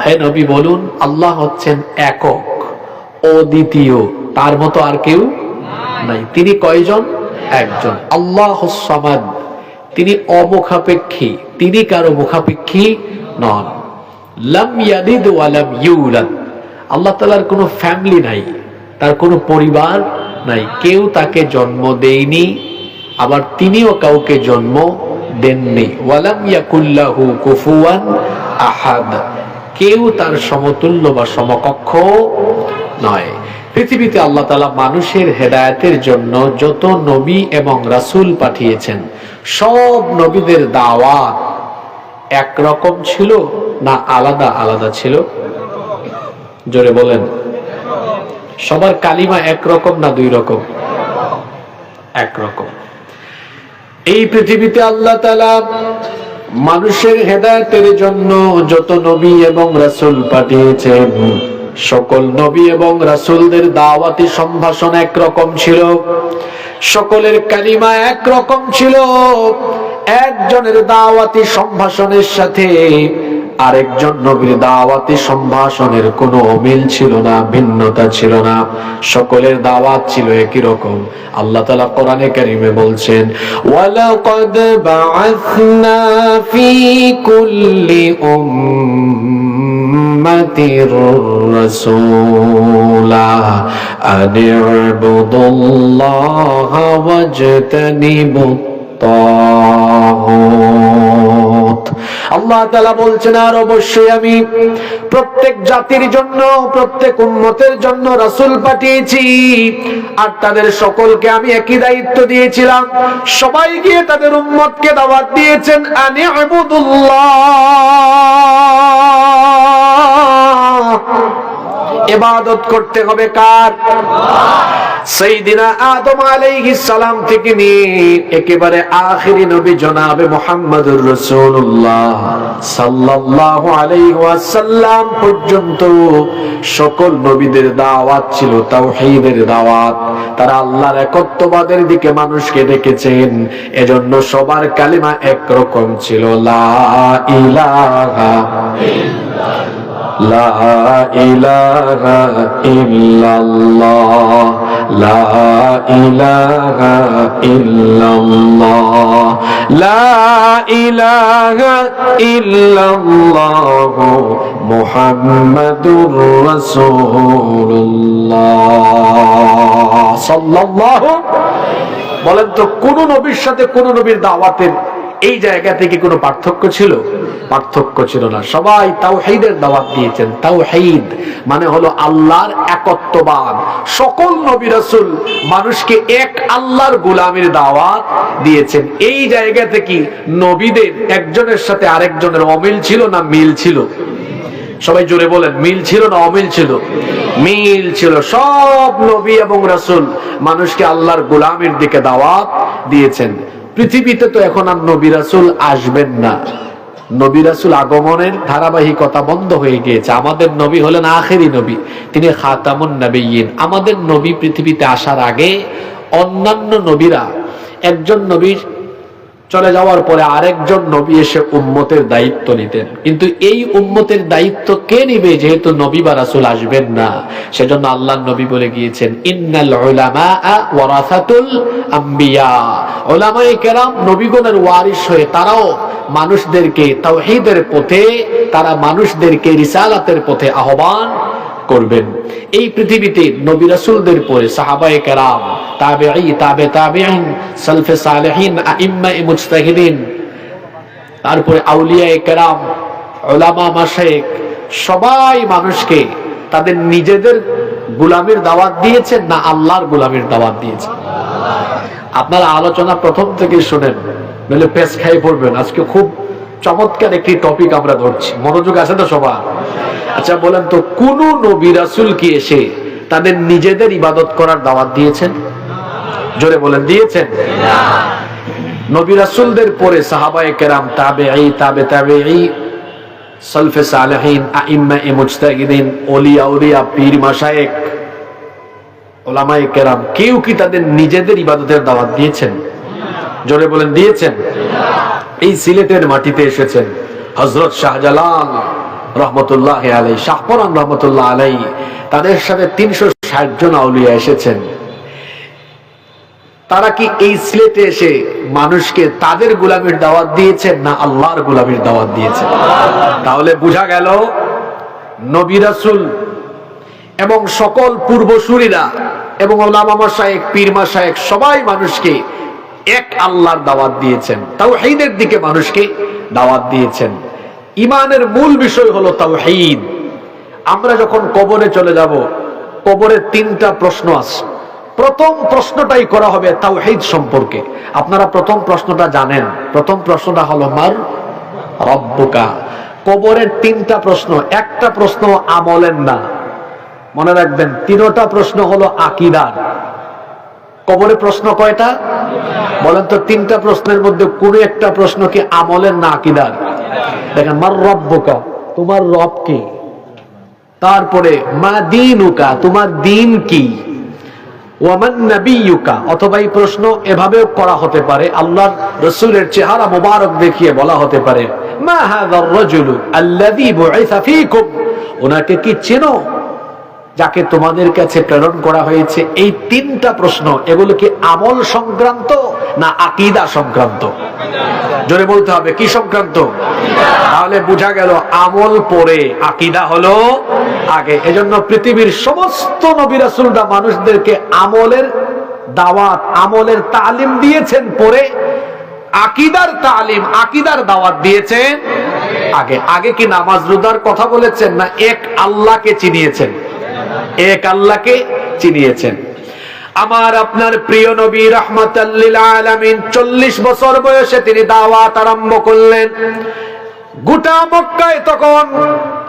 হে নবী বলুন, আল্লাহ হচ্ছেন একক, অদ্বিতীয়, তার মতো আর কেউ নাই। তিনি কয়জন? একজন। আল্লাহুস সামাদ, তিনি অমুখাপেক্ষী, তিনি কারো মুখাপেক্ষী নন। লাম ইয়ালিদ ওয়া লাম ইউলাদ, আল্লাহ তাআলার কোনো ফ্যামিলি নাই, তার কোনো পরিবার নাই, কেউ তাকে জন্ম দেয়নি, আবার তিনিও কাউকে জন্ম দেননি। ওয়ালাম ইয়াকুল্লাহু কুফুয়ান আহাদ, কেউ তার সমতুল্য বা সমকক্ষ নয়। পৃথিবীতে আল্লাহ তাআলা মানুষের হেদায়েতের জন্য যত নবী এবং রাসূল পাঠিয়েছেন, সব নবীদের দাওয়াত একরকম ছিল না আলাদা আলাদা ছিল? জোরে বলেন। সবার কালিমা একরকম না দুই রকম? একরকম। এই পৃথিবীতে আল্লাহ তাআলা মানুষের হেদায়েতের জন্য যত নবী এবং রাসূল পাঠিয়েছেন, সকল নবী এবং রাসূলদের দাওয়াতি সম্ভাষণ একরকম ছিল, সকলের কালিমা একরকম ছিল। একজনের দাওয়াতি সম্ভাষণের সাথে আরেকজন নবীর দাওয়াতি সম্ভাষণের কোনো অমিল ছিল না, ভিন্নতা ছিল না, সকলের দাওয়াত ছিল একই রকম। আল্লাহ তাআলা কোরআনে কারীমে বলছেন, ওয়ালাকাদ বাআসনা ফি কুল্লি উম্মাতির রাসূলা আন ইবুদুল্লাহা ওয়াজতানিবুত তাগুত। আল্লাহ তাআলা বলছেন, আর অবশ্যই আমি প্রত্যেক জাতির জন্য, প্রত্যেক উম্মতের জন্য রাসূল পাঠিয়েছি, আর তাদের সকলকে আমি একই দায়িত্ব দিয়েছিলাম। সবাই গিয়ে তাদের উম্মতকে দাওয়াত দিয়েছেন, আনি ইবুদুল্লাহ, ইবাদত করতে হবে কার? সাইয়্যিদিনা আদম আলাইহিস সালাম থেকে নিয়ে একেবারে আখিরি নবী জনাবে মুহাম্মদুর রাসূলুল্লাহ সাল্লাল্লাহু আলাইহি ওয়াসাল্লাম পর্যন্ত সকল নবীদের দাওয়াত ছিল তাওহীদের দাওয়াত। তারা আল্লাহর একত্ববাদের দিকে মানুষকে ডেকেছেন। এজন্য সবার কালিমা একরকম ছিল, লা ইলাহা ইল্লাল্লাহ, লা ইলাহা ইল্লাল্লাহ, লা ইলাহা ইল্লাল্লাহ, লা ইলাহা ইল্লাল্লাহ মুহাম্মাদুর রাসূলুল্লাহ সাল্লাল্লাহু। বলেন তো, কোন নবীর সাথে কোন নবীর দাওয়াতের এই জায়গা থেকে কোনো পার্থক্য ছিল? পার্থক্য ছিল না। সবাই তাওহীদের দাওয়াত দিয়েছেন। তাওহীদ মানে হলো আল্লাহর একত্ববাদ। সকল নবী রাসূল মানুষকে এক আল্লাহর গোলামির দাওয়াত দিয়েছেন। এই জায়গা থেকে নবীদের একজনের সাথে আরেকজনের অমিল ছিল না মিল ছিল? সবাই জোরে বলেন, মিল ছিল না অমিল ছিল? মিল ছিল। সব নবী এবং রাসূল মানুষকে আল্লাহর গোলামির দিকে দাওয়াত দিয়েছেন। পৃথিবীতে তো এখন আর নবী রাসূল আসবেন না, নবী রাসূল আগমনের ধারাবাহিকতা বন্ধ হয়ে গিয়েছে। আমাদের নবী হলেন আখেরি নবী, তিনি খাতামুন নবিয়্যিন। আমাদের নবী পৃথিবীতে আসার আগে অন্যান্য নবীরা, একজন নবীর চলে যাওয়ার পরে আরেকজন নবী এসে উম্মতের দায়িত্ব নিতেন। কিন্তু এই উম্মতের দায়িত্ব কে নিবে, যেহেতু নবী বা রাসূল আসবেন না? সেজন্য আল্লাহর নবী বলে গিয়েছেন, ইন্নাল উলামা ওয়ারাসাতুল আম্বিয়া। উলামায়ে কেরাম নবীগণের ওয়ারিস হয়ে তারাও মানুষদেরকে তাওহীদের পথে, তারা মানুষদেরকে রিসালাতের পথে আহ্বান করবেন। এই পৃথিবীতে নবী রাসূলদের পরে সাহাবায়ে কেরাম, তাবেঈ, তাবে তাবেঈন, সালফে সালেহিন, আইম্মায়ে মুজতাহিদিন, তারপরে আউলিয়ায়ে কেরাম, উলামা মাশায়েখ, সবাই মানুষকে তাদের নিজেদের গোলামির দাওয়াত দিয়েছেন না আল্লাহর গোলামির দাওয়াত দিয়েছেন? আপনারা আলোচনা প্রথম থেকে শুনেন, নইলে পেছ খাই পড়বেন। আজকে খুব চমৎকার একটি টপিক আমরা ধরছি, মনোযোগ আছে তো সবার? আচ্ছা বলেন তো, কোন নবী রাসূল কি এসে তাদের নিজেদের ইবাদত করার দাওয়াত দিয়েছেন? জোরে বলেন, দিয়েছেন? নবী রাসূলদের পরে সাহাবায়ে কেরাম, তাবেঈ, তাবে তাবেঈ, সালফে সালেহিন, আইম্মায়ে মুজতাহিদিন, ওলিয়া উলিয়া, পীর মাশায়েখ, উলামায়ে কেরাম, কেউ কি তাদের নিজেদের ইবাদতের দাওয়াত দিয়েছেন? জোরে বলেন, দিয়েছেন? এই সিলেটের মাটিতে এসেছেন হযরত শাহজালাল রহমতুল্লাহ আলাইহি, শাহপরান রহমতুল্লাহ আলাইহি, তাদের সাথে 360 জন আউলিয়া এসেছেন। তারা কি এই সিলেটে এসে মানুষকে তাদের গোলামীর দাওয়াত দিয়েছেন না আল্লাহর গোলামীর দাওয়াত দিয়েছেন? তাহলে বোঝা গেল নবী রাসূল এবং সকল পূর্বসূরীরা এবং ওলামা মাশায়েখ, পীর মাশায়েখ সবাই মানুষকে এক আল্লাহর দাওয়াত দিয়েছেন, তাওহীদের দিকে মানুষকে দাওয়াত দিয়েছেন। ঈমানের মূল বিষয় হলো তাওহীদ। আমরা যখন কবরে চলে যাব, কবরে 3টা প্রশ্ন আছে। প্রথম প্রশ্নটাই করা হবে তাওহীদ সম্পর্কে। আপনারা প্রথম প্রশ্নটা জানেন। প্রথম প্রশ্নটা হলো মার রব্বুকা। কবরের 3টা প্রশ্ন, একটা প্রশ্ন আমলের না, মনে রাখবেন। 3টা প্রশ্ন হলো আকীদার। কবরে প্রশ্ন কয়টা বলেন তো? 3টা প্রশ্নের মধ্যে কোন একটা প্রশ্ন কি আমলের না আকীদার? দেখেন, মার রব্বুকা, তোমার রব কি? তারপরে মা দীনুকা, তোমার দিন কি? ওয়ামান নাবিয়ুকা, অথবা এই প্রশ্ন এভাবেও করা হতে পারে, আল্লাহর রাসূলের চেহারা মোবারক দেখিয়ে বলা হতে পারে, মা হাযার রাজুলু আল্লাযী বুইসা ফীকুম, ওনাকে কি চেনো যাকে তোমাদের কাছে প্রেরণ করা হয়েছে? এই 3টা প্রশ্ন, এগুলো কি আমল সংক্রান্ত না আকীদা সংক্রান্ত? জোরে বলতে হবে, কি সংক্রান্ত? তাহলে বোঝা গেল আমল পরে, আকীদা হলো আগে। এজন্য পৃথিবীর সমস্ত নবী রাসূলরা মানুষদেরকে আমলের দাওয়াত, আমলের তালিম দিয়েছেন পরে, আকীদার তালিম, আকীদার দাওয়াত দিয়েছেন আগে। আগে কি নামাজ রোজার কথা বলেছেন না এক আল্লাহকে চিনিয়েছেন? এক আল্লাহকে চিনিয়েছেন। আমার আপনার প্রিয় নবী রাহমাতাল লিল আলামিন 40 বছর বয়সে তিনি দাওয়াত আরম্ভ করলেন। গোটা মক্কায় তখন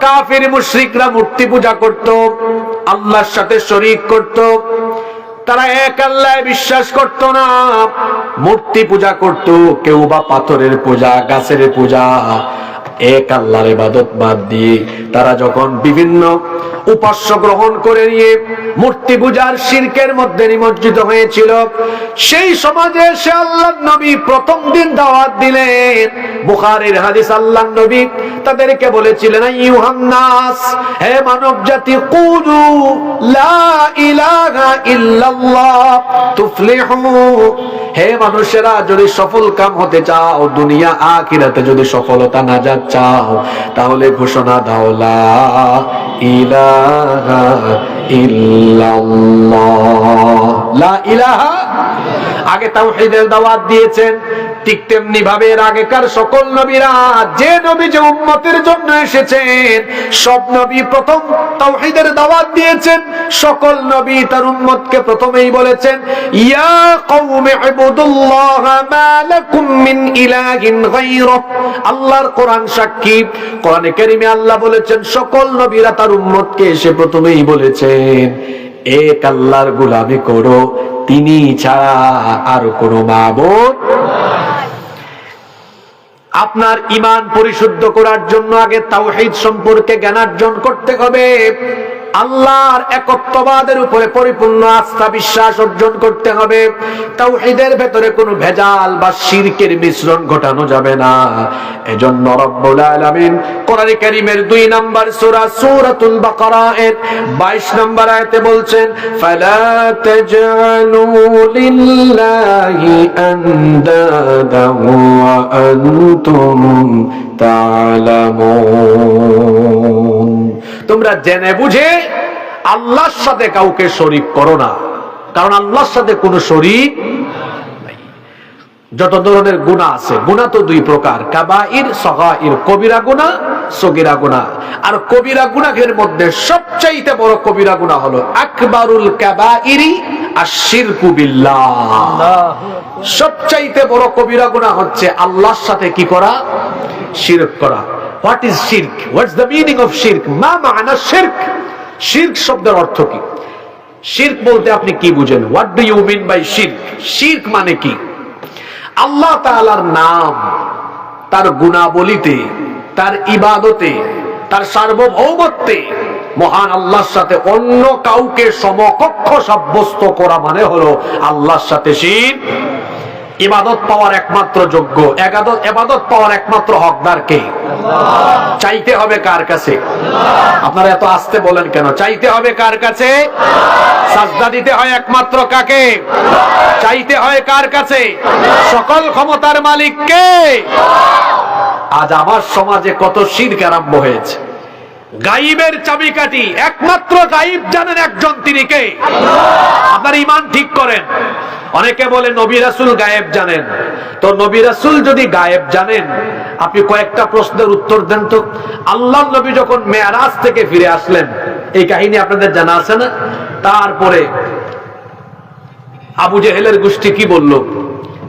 কাফির মুশরিকরা মূর্তি পূজা করত, আল্লাহর সাথে শরীক করত। তারা এক আল্লাহয় বিশ্বাস করত না, মূর্তি পূজা করত, কেউ বা পাথরের পূজা, গাছের পূজা। এক আল্লাহর ইবাদত বাদ দিয়ে তারা যখন বিভিন্ন উপাস্য গ্রহণ করে নিয়ে মূর্তি পূজার শিরকের মধ্যে নিমজ্জিত হয়েছিল, সেই সমাজে সে আল্লাহর নবী প্রথম দিন দাওয়াত দিলেন। বুখারীর হাদিস, আল্লাহর নবী তাদেরকে বলেছিলেন, আইয়ুহান নাস, হে মানব জাতি, কুলু লা ইলাহা ইল্লাল্লাহ তুফলিহু, হে মানুষেরা, যদি সফল কাম হতে চাও, দুনিয়া আখিরাতে যদি সফলতা নাজাত চাও, তাহলে ঘোষণা দাও লা ইলাহা ইল্লাল্লাহ। লা ইলাহা, আগে তাওহীদের দাওয়াত দিয়েছেন। ঠিক তেমনি ভাবে এর আগেকার সকল নবীরা, যে নবী যে উম্মতের জন্য এসেছেন, সব নবী প্রথম তাওহীদের দাওয়াত দিয়েছেন। সকল নবী তার উম্মতকে প্রথমেই বলেছেন, ইয়া কওমি ইবুদুল্লাহ মা লাকুম মিন ইলাহিন গায়রুহ। আল্লাহর কোরআন সাক্ষী, কোরআনে কারীমে আল্লাহ বলেছেন, সকল নবীরা তার উম্মতকে এসে প্রথমেই বলেছেন, এক আল্লাহর গোলামি করো, তিনি ছাড়া আর কোনো মাবুদ। আপনার ঈমান পরিশুদ্ধ করার জন্য আগে তাওহীদ সম্পর্কে জ্ঞানার্জন করতে হবে। আল্লাহর একত্ববাদের উপরে পরিপূর্ণ আস্থা বিশ্বাস অর্জন করতে হবে। তাওহীদের ভেতরে কোনো ভেজাল বা শিরকের মিশ্রণ ঘটানো যাবে না। এজন্য রব্বুল আলামিন কোরআনে কারীমের 2 নম্বর সূরা সূরাতুল বাকারা এর 22 নম্বর আয়াতে বলছেন, ফালা তাজআলু লিল্লাহি আনদাদা ওয়া আনতুম তা'লামুন, তোমরা জেনে বুঝে আল্লাহর সাথে কাউকে শরীক করো না, কারণ আল্লাহর সাথে কোনো শরীক নাই। যত ধরনের গুনাহ আছে, গুনাহ তো 2 প্রকার, কাবাইর, সগাইর। কবিরা গুনাহ, সগীরা গুনাহ। আর কবিরা গুনাহের মধ্যে সবচাইতে বড় কবিরা গুনাহ হলো আকবারুল কাবাইরি আশ-শিরকু বিল্লাহ। সবচাইতে বড় কবিরা গুনাহ হচ্ছে আল্লাহর সাথে কি করা? শিরক করা। What is shirk? What's the meaning of shirk? মা মানা শিরক? শিরক শব্দের অর্থ কি? শিরক বলতে আপনি কি বুঝেন? What do you mean by shirk? শিরক মানে কি? আল্লাহ তাআলার নাম, তার গুণাবলীতে, তার ইবাদতে, তার সার্বভৌমত্বে মহান আল্লাহর সাথে অন্য কাউকে সমকক্ষ সাব্যস্ত করা মানে হলো আল্লাহর সাথে শিরক। ইবাদত পাওয়ার একমাত্র যোগ্য, ইবাদত পাওয়ার একমাত্র হকদার কে? চাইতে হবে কার কাছে? আপনারা এত আস্তে বলেন কেন? চাইতে হবে কার কাছে? সাজদা দিতে হয় একমাত্র কাকে? চাইতে হয় কার কাছে? সকল ক্ষমতার মালিক কে? আজ আমার সমাজে কত শিরক আরম্ভ হয়েছে। গাইবের চাবিকাঠি একমাত্র গাইব জানেন একজন, তিনি কে? আপনার ঈমান ঠিক করেন। অনেকে বলে নবী রাসূল গায়েব জানেন। তো নবী রাসূল যদি গায়েব জানেন, আপনি কয়েকটা প্রশ্নের উত্তর দেন তো। আল্লাহর নবী যখন মেরাজ থেকে ফিরে আসলেন, এই কাহিনী আপনাদের জানা আছে না? তারপরে আবু জেহেলের গোষ্ঠী কি বলল?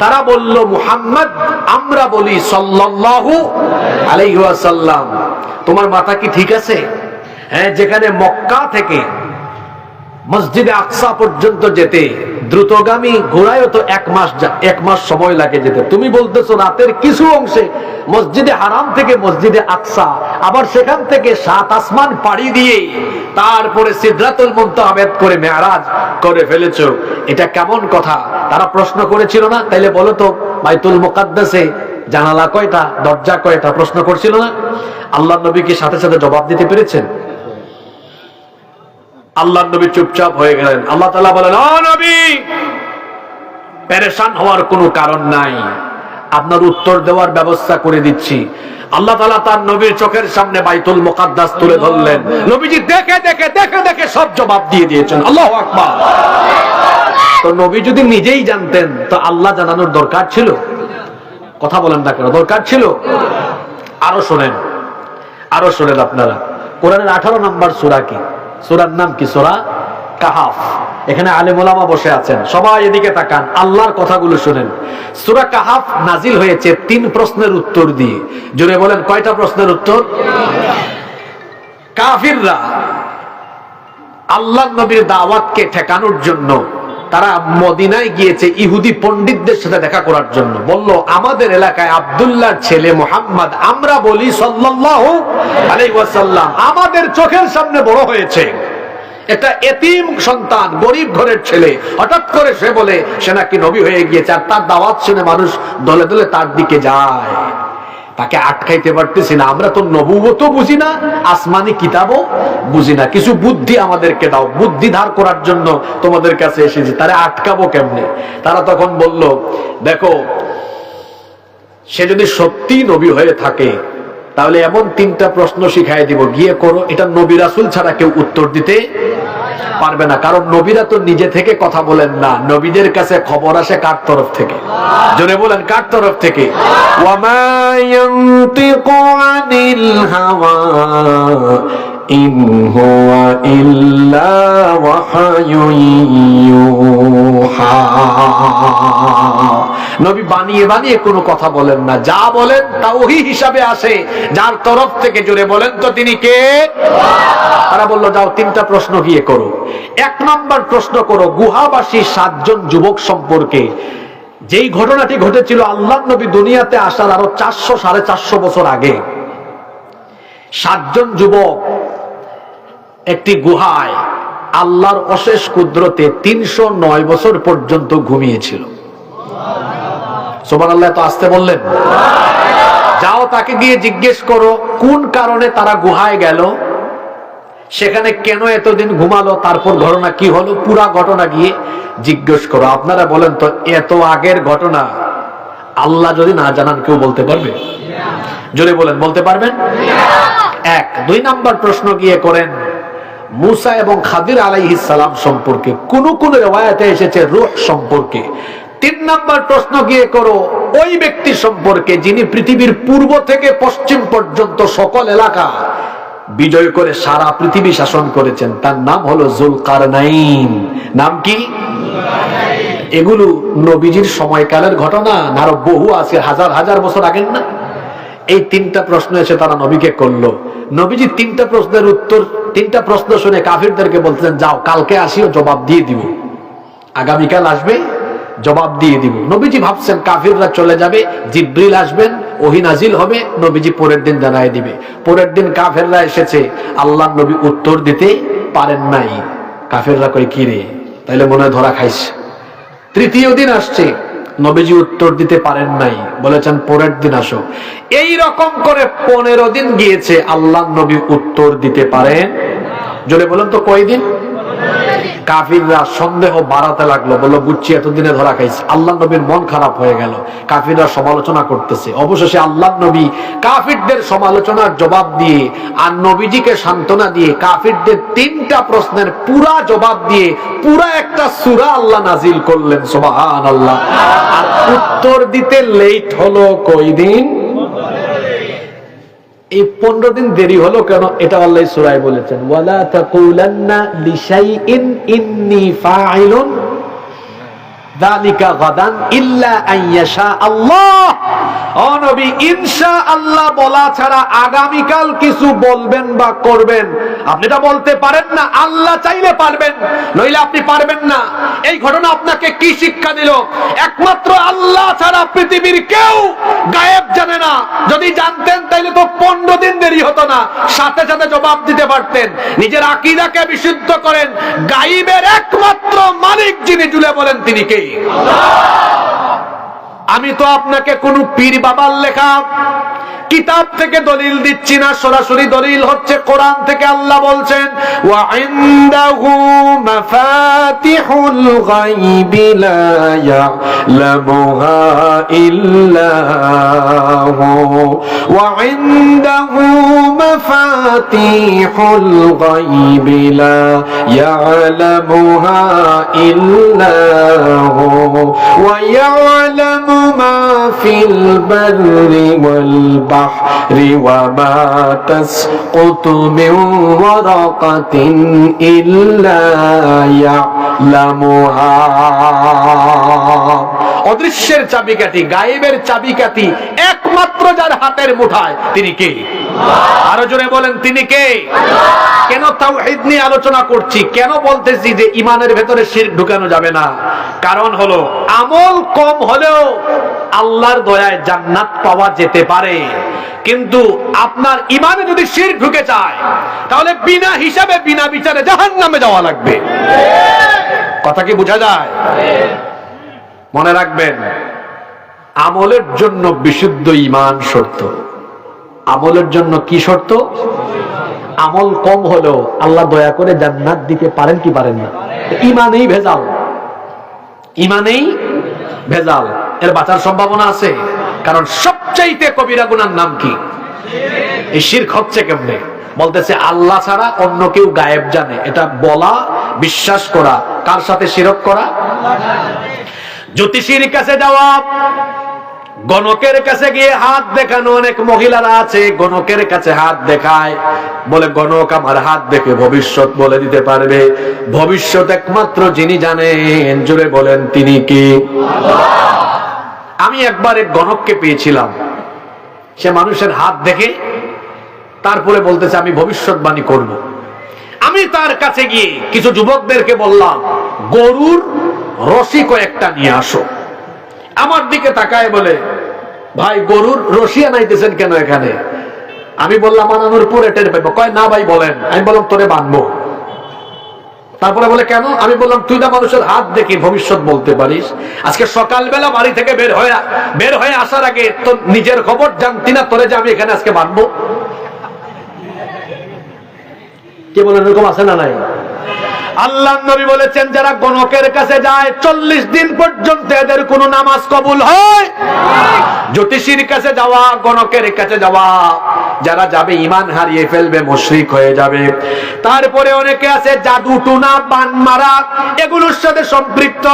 তারা বলল, মুহাম্মদ, আমরা বলি সাল্লাল্লাহু আলাইহি ওয়াসাল্লাম। তোমার মাথা কি ঠিক আছে? হ্যাঁ, যেখানে মক্কা থেকে মসজিদে আকসা পর্যন্ত যেতে দ্রুতগামী ঘোড়ায়ও তো এক মাস সময় লাগে যেতে। তুমি বলতেছো রাতের কিছু অংশে মসজিদে হারাম থেকে মসজিদে আকসা, আবার সেখান থেকে 7 আসমান পাড়ি দিয়ে তারপরে সিদরাতুল মুনতাহা ভেদ করে মেরাজ করে ফেলেছো। এটা কেমন কথা? তারা প্রশ্ন করেছিল না? তাইলে বলো তো, বাইতুল মুকাদ্দাসে জানালা কয়টা, দরজা কয়টা? প্রশ্ন করছিল না? আল্লাহর নবী কি সাথে সাথে জবাব দিতে পেরেছেন? আল্লাহর নবী চুপচাপ হয়ে গেলেন। আল্লাহ তাআলা বলেন, ও নবী, পেরেশান হওয়ার কোনো কারণ নাই, আপনার উত্তর দেওয়ার ব্যবস্থা করে দিচ্ছি। আল্লাহ তাআলা তার নবীর চোখের সামনে বাইতুল মুকাদ্দাস তুলে ধরলেন। নবীজি দেখে দেখে দেখে দেখে সব জবাব দিয়ে দিয়েছেন। আল্লাহু আকবার। তো নবী যদি নিজেই জানতেন, তো আল্লাহ জানানোর দরকার ছিল? কথা বলেন না কেন? দরকার ছিল? আরো শোনেন, আরো শোনেন আপনারা। কোরআনের 18 নম্বর সূরা কি? সূরার নাম কি? সূরা কাহাফ। এখানে আলেম ওলামা বসে আছেন, সবাই এদিকে তাকান, আল্লাহর কথাগুলো শুনেন। সূরা কাহাফ নাজিল হয়েছে 3 প্রশ্নের উত্তর দিয়ে। জোরে বলেন, কয়টা প্রশ্নের উত্তর? কাফিররা আল্লাহর নবীর দাওয়াতকে ঠেকানোর জন্য তারা মদিনায় গিয়েছে ইহুদি পণ্ডিতদের সাথে দেখা করার জন্য। বলল, আমাদের এলাকায় আব্দুল্লাহর ছেলে মুহাম্মদ, আমরা বলি সাল্লাল্লাহু আলাইহি ওয়াসাল্লাম, আমাদের চোখের সামনে বড় হয়েছে। একটা এতিম সন্তান, গরিব ঘরের ছেলে, হঠাৎ করে সে বলে সে নাকি নবী হয়ে গিয়েছে, আর তার দাওয়াত শুনে মানুষ দলে দলে তার দিকে যায়। তাকে আটকাইতে পারতেছি না। আমরা তো নবুয়তও বুঝি না, আসমানি কিতাবও বুঝি না, কিছু বুদ্ধি আমাদেরকে দাও, বুদ্ধি ধার করার জন্য তোমাদের কাছে এসেছি, তারা আটকাবো কেমনে? তারা তখন বলল, দেখো, সে যদি সত্যি নবী হয়ে থাকে তাহলে এমন 3টা প্রশ্ন শিখাই দিব, গিয়ে করো। এটা নবী রাসূল ছাড়া কেউ উত্তর দিতে পারবে না, কারণ নবীরা তো নিজে থেকে কথা বলেন না, নবীদের কাছে খবর আসে কার তরফ থেকে? জোরে বলেন, কার তরফ থেকে? ওয়ামা ইয়ানতিকু আনিল হাওয়া ইন হুয়া ইল্লা ওয়াহয়ুন ইউহা। নবী বানিয়ে বানিয়ে কোনো কথা বলেন না, যা বলেন তা ওহী হিসাবে আসে, যার তরফ থেকে। জোরে বলেন তো, তিনি কে? তারা বলল, যাও 3টা প্রশ্ন গিয়ে করো। 1 নম্বর প্রশ্ন করো গুহাবাসী 7 জন যুবক সম্পর্কে। যেই ঘটনাটি ঘটেছিল আল্লাহর নবী দুনিয়াতে আসার আরো 400-450 বছর আগে। 7 জন যুবক একটি গুহায় আল্লাহর অশেষ কুদরতে 309 বছর পর্যন্ত ঘুমিয়েছিল। সুবহানাল্লাহ। তো আসতে বললেন, যাও তাকে গিয়ে জিজ্ঞেস করো কোন কারণে তারা গুহায় গেল, সেখানে কেন এতদিন ঘুমালো, তারপর ঘটনা কি হলো, পুরা ঘটনা গিয়ে জিজ্ঞেস করো। আপনারা বলেন তো, এত আগের ঘটনা আল্লাহ যদি না জানান কেউ বলতে পারবে? জোরে বলেন, বলতে পারবেন? 1। 2 নম্বর প্রশ্ন গিয়ে করেন মুসা এবং খাদির আলাইহিস সালাম সম্পর্কে, কোন কোন riwayate এসেছে রূহ সম্পর্কে। 3 নম্বর প্রশ্ন গিয়ে করো ওই ব্যক্তি সম্পর্কে যিনি পৃথিবীর পূর্ব থেকে পশ্চিম পর্যন্ত সকল এলাকা বিজয় করে সারা পৃথিবী শাসন করেছেন, তার নাম হলো যুলকারনাইন। নাম কি? এগুলো নবীজির সময়কালের ঘটনা না, আরো বহু আছে, হাজার হাজার বছর আগের না? এই 3টা প্রশ্ন এসে তারা নবীকে করলো। নবীজি 3টা প্রশ্নের উত্তর, 3টা প্রশ্ন শুনে কাফিরদেরকে বলতেন, যাও কালকে আসিও, জবাব দিয়ে দিব। আগামীকাল আসবে, জবাব দিয়ে দিব। নবীজি ভাবছেন কাফিররা চলে যাবে, জিবরিল আসবেন, ওহী নাজিল হবে, নবীজি পরের দিন জানাই দিবে। পরের দিন কাফিররা এসেছে, আল্লাহর নবী উত্তর দিতে পারেন নাই। কাফিররা কই, কি রে, তাইলে মনে হয় ধরা খাইছে। 3য় দিন আসছে, নবীজি উত্তর দিতে পারেন নাই, বলেছেন পরের দিন আসো। এই রকম করে 15 দিন গিয়েছে, আল্লাহ নবী উত্তর দিতে পারেন। জোরে বলেন তো কয়দিন? কাফিররা সন্দেহ বাড়াতে লাগলো, বললো বুঝছি এতদিনে ধরা খাইছে। আল্লাহ নবীর মন খারাপ হয়ে গেল, কাফিররা সমালোচনা করতেছে। অবশেষে আল্লাহ নবী কাফিরদের সমালোচনার জবাব দিয়ে আর নবীজিকে সান্ত্বনা দিয়ে কাফিরদের 3টা প্রশ্নের পুরা জবাব দিয়ে পুরা একটা সূরা আল্লাহ নাজিল করলেন। সুবহানাল্লাহ। আর উত্তর দিতে লেট হলো কয়দিন? এই 15 দিন দেরি হলো কেন? এটা আল্লাহ সূরায় বলেছেন, ওয়ালা তাকুলান্না লিশাইইন ইন্নী ফাইলুন যালিকা গাদান ইল্লা আইয়াশা আল্লাহ। ও নবী, ইনশাআল্লাহ বলা ছাড়া আগামীকাল কিছু বলবেন বা করবেন আপনি এটা বলতে পারেন না। আল্লাহ চাইলে পারবেন, নইলে আপনি পারবেন না। এই ঘটনা আপনাকে কি শিক্ষা দিল? একমাত্র আল্লাহ ছাড়া পৃথিবীর কেউ গায়েব জানে না। যদি জানতেন তাইলে তো 15 দিন দেরি হতো না, সাথে সাথে জবাব দিতে পারতেন। নিজের আকীদাকে বিশুদ্ধ করেন। গায়েবের একমাত্র মালিক যিনি, জুড়ে বলেন তিনি কে? আমি তো আপনাকে কোন পীর বাবার লেখা কিতাব থেকে দলিল দিচ্ছি না, সরাসরি দলিল হচ্ছে কোরআন থেকে। আল্লাহ বলছেন, ওয়া ইনদাহু মাফাতিহুল গায়বি লা ইয়ালামুহা ইল্লা হু ওয়া ইনদাহু মাফাতিহুল গায়বি লা ইয়ালামুহা ইল্লা হু ওয়া ইয়ালামু মা ফিল বাররি ওয়াল البحر وما تسقط من ورقة إلا يعلمها। অদৃশ্যের চাবিকাঠি, গায়েবের চাবিকাঠি একমাত্র যার হাতের মুঠায়, তিনি কে? আরো জোরে বলেন, তিনি কে? কেন তাওহীদ নিয়ে আলোচনা করছি? কেন বলতেছি যে ইমানের ভেতরে শিরক ঢুকানো যাবে না? কারণ হলো আমল কম হলেও আল্লাহর দয়ায় জান্নাত পাওয়া যেতে পারে, কিন্তু আপনার ইমানে যদি শিরক ঢুকে যায় তাহলে বিনা হিসাবে বিনা বিচারে জাহান্নামে যাওয়া লাগবে। কথা কি বোঝা যায়? মনে রাখবেন, আমলের জন্য বিশুদ্ধ ঈমান শর্ত। আমলের জন্য কি শর্ত? আমল কম হলেও আল্লাহ দয়া করে জান্নাত দিতে পারেন কি পারেন না? ঈমানেই ভেজাল, ঈমানেই ভেজাল। এর বাঁচার সম্ভাবনা আছে? কারণ সবচাইতে কবিরা গুনার নাম কি? এই শিরক হচ্ছে কেমনে? বলতেছে আল্লাহ ছাড়া অন্য কেউ গায়েব জানে, এটা বলা, বিশ্বাস করা। কার সাথে শিরক করা? জ্যোতিষীর কাছে যাওয়া, গণকের কাছে গিয়ে হাত দেখানো। অনেক মহিলারা আছে গণকের কাছে হাত দেখায়, বলে গণক আমার হাত দেখে ভবিষ্যৎ বলে দিতে পারবে। ভবিষ্যৎ একমাত্র যিনি জানেন, জুড়ে বলেন তিনি কি? আমি একবার এক গণককে পেয়েছিলাম, সে মানুষের হাত দেখে তারপরে বলতেছে আমি ভবিষ্যৎবাণী করব। আমি তার কাছে গিয়ে কিছু যুবকদেরকে বললাম, গরুর রশি কয়েকটা নিয়ে আসো। আমার দিকে তাকায় বলে, ভাই গরুর রশি আনাইতেছেন কেন এখানে? আমি বললাম আনানোর পরে টের পাইবো। কয় না ভাই বলেন। আমি বললাম তোরে বাঁধবো। তারপরে বলে কেন? আমি বললাম তুই না মানুষের হাত দেখে ভবিষ্যৎ বলতে পারিস। আজকে সকালবেলা বাড়ি থেকে বের হয়ে আসার আগে তো নিজের খবর জানতি না, তোরে যে আমি এখানে আজকে বাঁধবো। কে বলেন এরকম আছে না নাই? আল্লাহ নবী বলেছেন যারা গণকের কাছে যায় 40 দিন পর্যন্ত এদের কোনো নামাজ কবুল হয়। জ্যোতিষীর কাছে যাওয়া, গণকের কাছে যাওয়া, যারা যাবে ঈমান হারিয়ে ফেলবে, মুশরিক হয়ে যাবে। তারপরে অনেকে আছে জাদু টুনা, বান মারা, এগুলোর সাথে সম্পৃক্ত।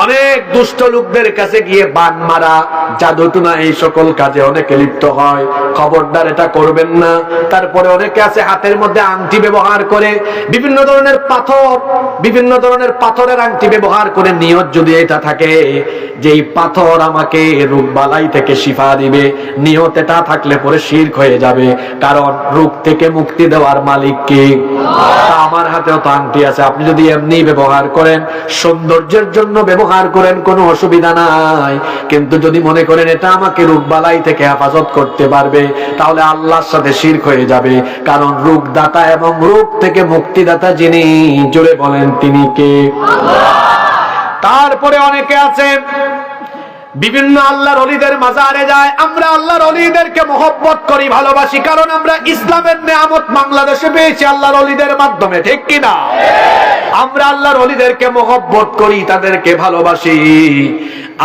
অনেক দুষ্ট লোকদের কাছে গিয়ে বান মারা, জাদু টুনা, এই সকল কাজে অনেকে লিপ্ত হয়। খবরদার এটা করবেন না। তারপরে অনেকে আছে হাতের মধ্যে আংটি ব্যবহার করে, বিভিন্ন ধরনের পাথরের আংটি ব্যবহার করে। নিয়ত যদি এটা থাকে যে এই পাথর আমাকে রোগ বালাই থেকে শিফা দিবে, নিয়ত এটা থাকলে পরে শিরক হয়ে যাবে। কারণ রোগ থেকে মুক্তি দেওয়ার মালিক কে? আমার হাতেও তো আংটি আছে। আপনি যদি এমনি ব্যবহার করেন, সৌন্দর্যের জন্য ব্যবহার করেন, কোনো অসুবিধা নাই। কিন্তু যদি মনে করেন এটা আমাকে রোগ বালাই থেকে হেফাজত করতে পারবে, তাহলে আল্লাহর সাথে শিরক হয়ে যাবে। কারণ রোগদাতা এবং রোগ থেকে মুক্তিদাতা যিনি, জোরে বলেন তিনি কে? তারপরে অনেকে আছে বিভিন্ন আল্লাহর ওলিদের মাজারে যায়। আমরা আল্লাহর ওলিদেরকে মহব্বত করি, ভালোবাসি, কারণ আমরা ইসলামের নেয়ামত বাংলাদেশে পেয়েছি আল্লাহর ওলিদের মাধ্যমে, ঠিক কিনা? আমরা আল্লাহর ওলিদেরকে মহব্বত করি, তাদেরকে ভালোবাসি।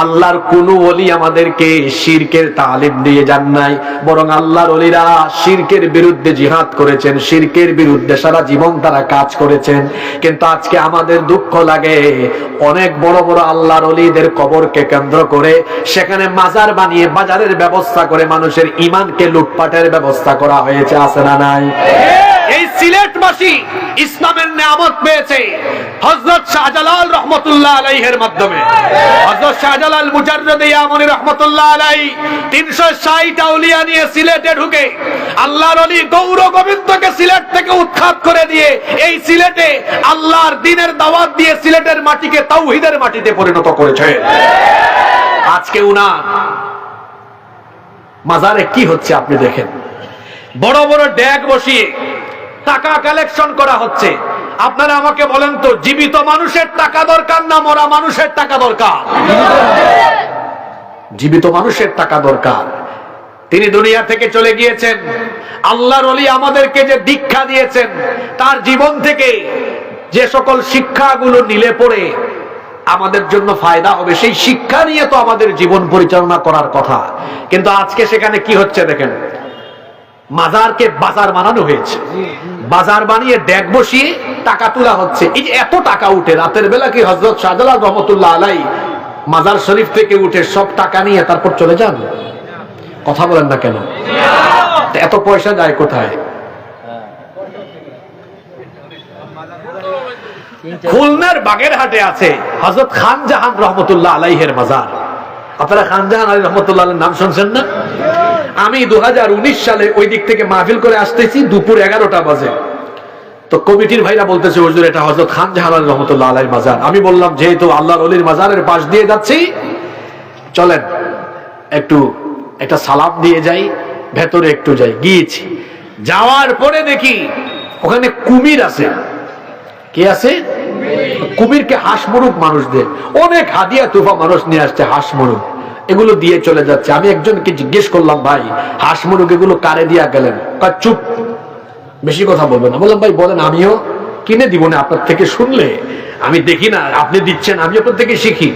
আল্লাহর কোন ওলি আমাদেরকে শিরকের তালিম দিয়ে যান নাই, বরং আল্লাহর ওলিরা শিরকের বিরুদ্ধে জিহাদ করেছেন, শিরকের বিরুদ্ধে সারা জীবন তারা কাজ করেছেন। কিন্তু আজকে আমাদের দুঃখ লাগে, অনেক বড় বড় আল্লাহর ওলিদের কবরকে কেন্দ্র করে সেখানে মাজার বানিয়ে বাজারের ব্যবস্থা করে মানুষের ঈমানকে লুটপাটের ব্যবস্থা করা হয়েছে, আছে না নাই? এই সিলেটবাসী ইসলামের নিয়ামত পেয়েছে হযরত শাহজালাল রহমাতুল্লাহ আলাইহির মাধ্যমে। হযরত শাহজালাল মুজাররদে ইয়ামানি রহমাতুল্লাহ আলাইহি 360 আউলিয়া নিয়ে সিলেটে ঢুকে আল্লাহর ওলি গৌর গোবিন্দকে সিলেট থেকে উৎখাত করে দিয়ে এই সিলেটে আল্লাহর দ্বীনের দাওয়াত দিয়ে সিলেটের মাটিকে তাওহীদের মাটিতে পরিণত করেছে। আজকে উনার মাজারে কি হচ্ছে আপনি দেখেন, বড় বড় ড্যাগ বসিয়ে টাকা কালেকশন করা হচ্ছে। আপনারা আমাকে বলেন তো, জীবিত মানুষের টাকা দরকার না মরা মানুষের টাকা দরকার? জীবিত মানুষের টাকা দরকার। তিনি দুনিয়া থেকে চলে গিয়েছেন, আল্লাহর ওলি আমাদেরকে যে দীক্ষা দিয়েছেন তার জীবন থেকে যে সকল শিক্ষাগুলো নিলে পড়ে আমাদের জন্য ফায়দা হবে, সেই শিক্ষা নিয়ে তো আমাদের জীবন পরিচালনা করার কথা। কিন্তু আজকে সেখানে কি হচ্ছে দেখেন, মাজারকে বাজার বানানো হয়েছে, বাজার বানিয়ে ড্যাগ বসিয়ে টাকা তোলা হচ্ছে। এই যে এত টাকা উঠে, রাতের বেলা কি হযরত শাহজালাল রহমাতুল্লাহ আলাইহি মাজার শরীফ থেকে উঠে সব টাকা নিয়ে তারপর চলে যান? কথা বলেন না কেন? এত পয়সা যায় কোথায়? খুলনার বাগেরহাটে আছে হযরত খান জাহান রহমাতুল্লাহ আলাইহির মাজার। আপনারা খান জাহান আলী রহমাতুল্লাহ আলাইহির নাম শুনছেন না? আমি 2019 সালে ওই দিক থেকে মাহফিল করে আসতেছি, দুপুর 11টা বাজে। তো কমিটির ভাইরা বলতেছে, হুজুর এটা হযরত খান জাহান আলী রহমাতুল্লাহ আলাইহির মাজার। আমি বললাম, যেহেতু আল্লাহর ওলির মাজারের পাশ দিয়ে যাচ্ছি, চলেন একটু একটা সালাম দিয়ে যাই, ভেতরে একটু যাই। গিয়েছি, যাওয়ার পরে দেখি ওখানে কুমির আছে। কে আছে? কুমিরকে হাঁস মুরুগ মানুষদের অনেক হাদিয়া তুফা মানুষ নিয়ে আসছে, হাঁস মুরুগ এগুলো দিয়ে চলে যাচ্ছে। আমি একজনকে জিজ্ঞেস করলাম, ভাই হাঁস মুরুগ এগুলো কারে দিয়া গেলেন? চুপ, বেশি কথা বলবেন না। বললাম, ভাই বলেন, আমিও কিনে দিব না আপনার থেকে, শুনলে আমি দেখি না আপনি দিচ্ছেন, আমি আপনার থেকে শিখি।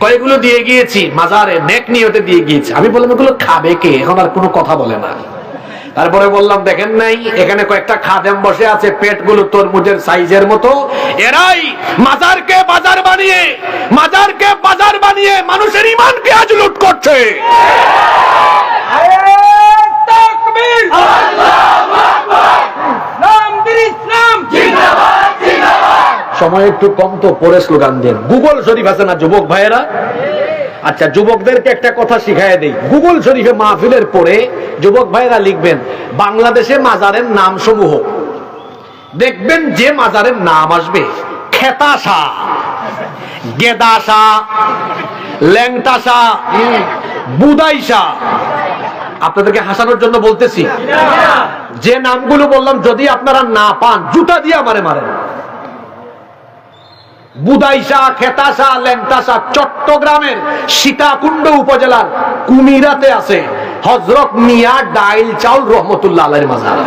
কয়েকগুলো দিয়ে গিয়েছি মাজারে, নেক নিয়তে দিয়ে গিয়েছি। আমি বললাম, এগুলো খাবে কে? এখন আর কোনো কথা বলে না। তারপরে বললাম, দেখেন নাই এখানে কয়েকটা খাদেম বসে আছে, পেটগুলো তরমুজের সাইজের মতো, এরাই মাজারকে বাজার বানিয়ে, মাজারকে বাজার বানিয়ে মানুষের ঈমানকে আজ লুট করছে। সময় একটু কম, তো পরে স্লোগান দেন। গুগল শরীফ আছে না যুবক ভাইয়েরা? আচ্ছা, যুবকদেরকে একটা কথা শিখায় দেই। গুগল শরীফে মাহফিলের পরে যুবক ভাইরা লিখবেন বাংলাদেশে মাজারের নাম সমূহ, দেখবেন যে মাজারের নাম আসবে খেতা শাহ, গেদা শাহ, ল্যাংটা শাহ, বুদাই শাহ। আপনাদেরকে হাসানোর জন্য বলতেছি, যে নামগুলো বললাম যদি আপনারা না পান জুতা দিয়ে আমারে মারেন। বুদাইশা, খেতাশা, ল্যাংটাশা চট্টগ্রামের সীতাকুণ্ড উপজেলার কুমিরাতে আছে হযরত মিয়া ডাইল চাউল রহমতুল্লাহ আলাইহির মাজার।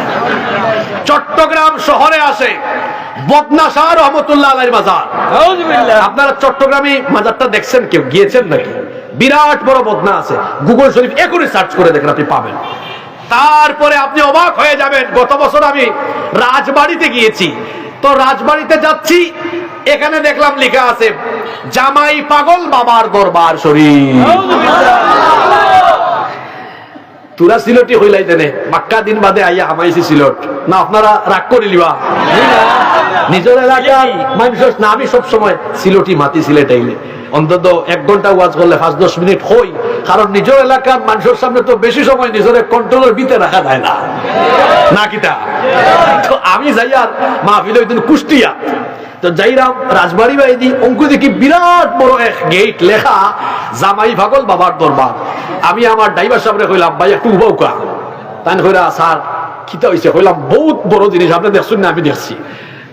চট্টগ্রাম শহরে আছে বদনা শাহ রহমতুল্লাহ আলাইহির মাজার। আপনারা চট্টগ্রামে মাজারটা দেখছেন? কেউ গিয়েছেন নাকি? বিরাট বড় বদনা আছে, গুগল শরীফ এখনই সার্চ করে দেখেন, আপনি পাবেন। তারপরে আপনি অবাক হয়ে যাবেন, গত বছর আমি রাজবাড়িতে গিয়েছি, তো রাজবাড়িতে যাচ্ছি, এখানে দেখলাম লেখা আছে জামাই পাগল বাবার দরবার শরীফ। তুরা সিলটি হইলাই দেনে মাক্কা দিন বাদে আইয়া হামাইছি সিলট না? আপনারা রাগ করে লিবা নিজের এলাকার মানুষ না? আমি সবসময় সিলটি মাতি সিলেটাইলে অন্তত 1 ঘন্টা ওয়াজ করলে 5-10 মিনিট হই, কারণ নিজের এলাকার মানুষের সামনে তো বেশি সময় নিজের কন্ট্রোলের ভিতরে রাখা যায় না, না কিটা? তো আমি যাই আর মাহফিল ওই দিন কুষ্টিয়া, তো যাইরাম রাজবাড়ি বাইদি, অঙ্কু দেখি বিরাট বড় এক গেট লেখা জামাই পাগল বাবার দরবার। আমি আমার ড্রাইভার সামনে কইলাম, ভাই একটু উবাউকা। তাই কইরা স্যার কিতা হইছে? কইলাম বহুত বড় জিনিস, আপনি দেখছেন না? আমি দেখছি।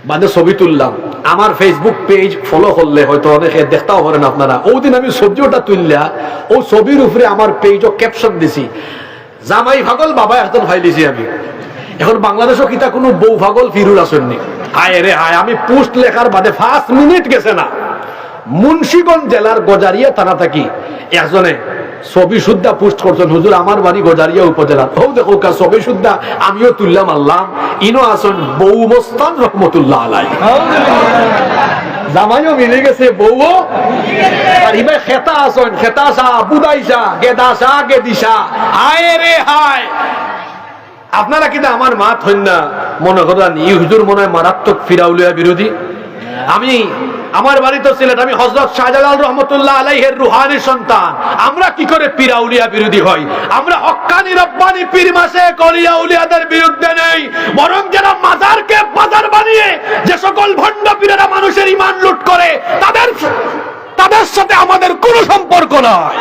বাদে ছবি তুললাম, আমার ফেসবুক পেজ ফলো করলে হয়তো অনেকে দেখতেও পারেন আপনারা। ওদিন আমি ছবিটা তুললা ও ছবির উপরে আমার পেজও ক্যাপশন দিছি, জামাই পাগল বাবা একজন ফাইলিছি আমি। এখন বাংলাদেশও কিতা কোনো বউ পাগল ফিরুর আসেননি। হায় রে হায়, আমি পোস্ট লেখার বাদে 5 মিনিট গেছে না, মুন্সিগঞ্জ জেলার গজারিয়া থানা থাকি একজনে ছবি সুদ্ধা পোস্ট করছেন, হুজুর আমার বাড়ি গজারিয়া উপজেলা। ও দেখো ছবি সুদ্ধা আমিও তুললাম, আল্লাহ ইনো আসন বউ মস্তান রহমতুল্লাহ আলাই, জামাইও মিলে গেছে বউও। আর ইবাই খেতা আসন, খেতা সা বুদাইসা গেদাসা গেদিসা। হায় রে হায়, আপনারা কিন্তু আমার মাত হইন না মনে করেন ই হুজুর মনে হয় মারাত্মক ফিরাউলিয়া বিরোধী। আমি আমার বাড়ি তো সিলেট, আমি হযরত শাহজালাল রহমতুল্লাহ আলাইহির রুহানি সন্তান। আমরা কি করে পীরাউলিয়া বিরোধী হই? আমরা হক্কানি রব্বানি পীর মাসে কলিয়া উলিয়াদের বিরুদ্ধে নেই, বরং যারা মাজারকে বাজার বানিয়ে যে সকল ভণ্ড পীরেরা মানুষের ঈমান লুট করে তাদের সাথে আমাদের কোনো সম্পর্ক নাই।